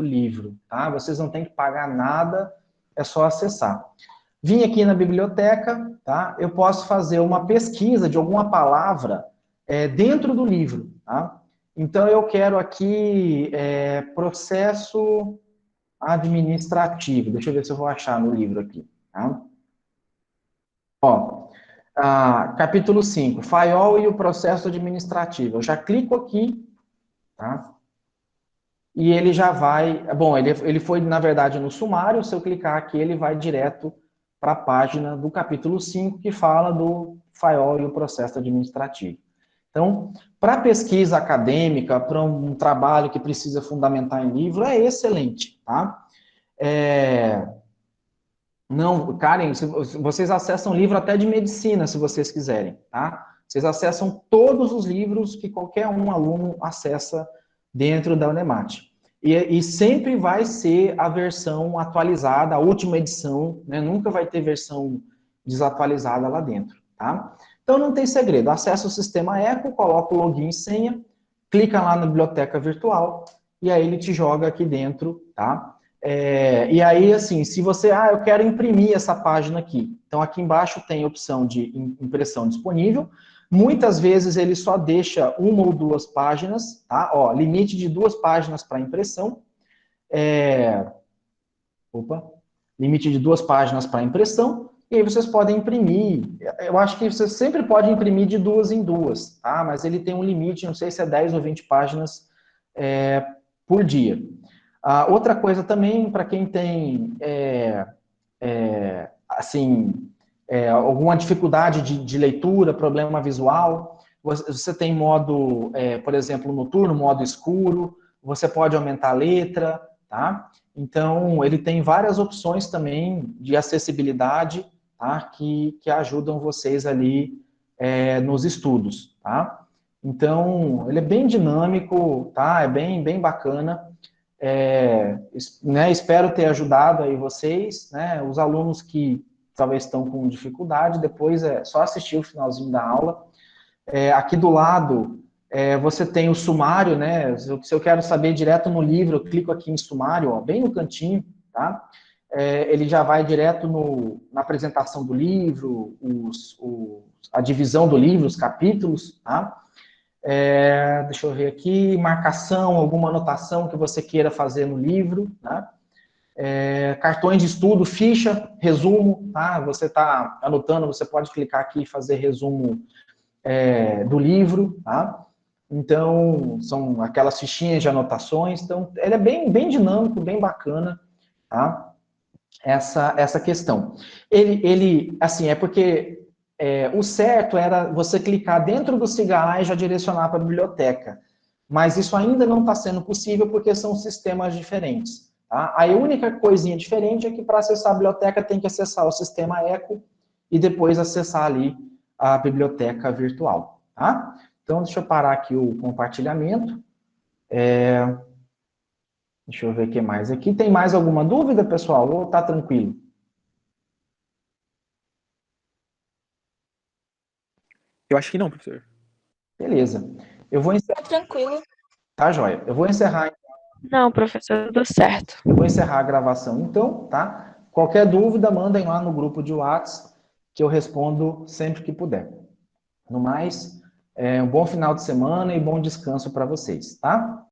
livro, tá? Vocês não têm que pagar nada, é só acessar. Vim aqui na biblioteca, tá? Eu posso fazer uma pesquisa de alguma palavra dentro do livro, tá? Então, eu quero aqui processo administrativo. Deixa eu ver se eu vou achar no livro aqui, tá? Ó, capítulo 5, FAIOL e o processo administrativo. Eu já clico aqui, tá? E ele já vai... Bom, ele foi, na verdade, no sumário. Se eu clicar aqui, ele vai direto para a página do capítulo 5, que fala do FAIOL e o processo administrativo. Então, para pesquisa acadêmica, para um trabalho que precisa fundamentar em livro, é excelente, tá? Não, Karen, vocês acessam livro até de medicina, se vocês quiserem, tá? Vocês acessam todos os livros que qualquer um aluno acessa dentro da Unemat. E sempre vai ser a versão atualizada, a última edição, né? Nunca vai ter versão desatualizada lá dentro, tá? Então não tem segredo, acessa o sistema Eco, coloca o login e senha, clica lá na biblioteca virtual, e aí ele te joga aqui dentro, tá? E aí, assim, se você, eu quero imprimir essa página aqui, então aqui embaixo tem a opção de impressão disponível. Muitas vezes ele só deixa uma ou duas páginas, tá? Ó, limite de 2 páginas para impressão. Limite de 2 páginas para impressão, e aí vocês podem imprimir. Eu acho que você sempre pode imprimir de 2 em 2, tá? Mas ele tem um limite, não sei se é 10 ou 20 páginas por dia. Outra coisa também, para quem tem, alguma dificuldade de leitura, problema visual, você tem modo, por exemplo, noturno, modo escuro, você pode aumentar a letra, tá? Então, ele tem várias opções também de acessibilidade, tá? Que ajudam vocês ali nos estudos, tá? Então, ele é bem dinâmico, tá? É bem bacana. Espero ter ajudado aí vocês, né? Os alunos que talvez estão com dificuldade, depois é só assistir o finalzinho da aula. Aqui do lado, você tem o sumário, né? Se eu quero saber direto no livro, eu clico aqui em sumário, ó, bem no cantinho, tá? Ele já vai direto na apresentação do livro, a divisão do livro, os capítulos, tá? Deixa eu ver aqui, marcação, alguma anotação que você queira fazer no livro, tá? Cartões de estudo, ficha, resumo, tá? Você está anotando, você pode clicar aqui e fazer resumo do livro, tá? Então, são aquelas fichinhas de anotações. Então, ele é bem dinâmico, bem bacana, tá? Essa questão. Assim, é porque o certo era você clicar dentro do Siga e já direcionar para a biblioteca. Mas isso ainda não está sendo possível porque são sistemas diferentes. Tá? A única coisinha diferente é que para acessar a biblioteca tem que acessar o sistema Eco e depois acessar ali a biblioteca virtual. Tá? Então, deixa eu parar aqui o compartilhamento. Deixa eu ver o que mais aqui. Tem mais alguma dúvida, pessoal? Ou tá tranquilo? Eu acho que não, professor. Beleza. Eu vou encerrar. Tranquilo. Tá, joia? Eu vou encerrar Não, professor, tudo certo. a gravação então, tá? Qualquer dúvida, mandem lá no grupo de WhatsApp, que eu respondo sempre que puder. No mais, um bom final de semana e bom descanso para vocês, tá?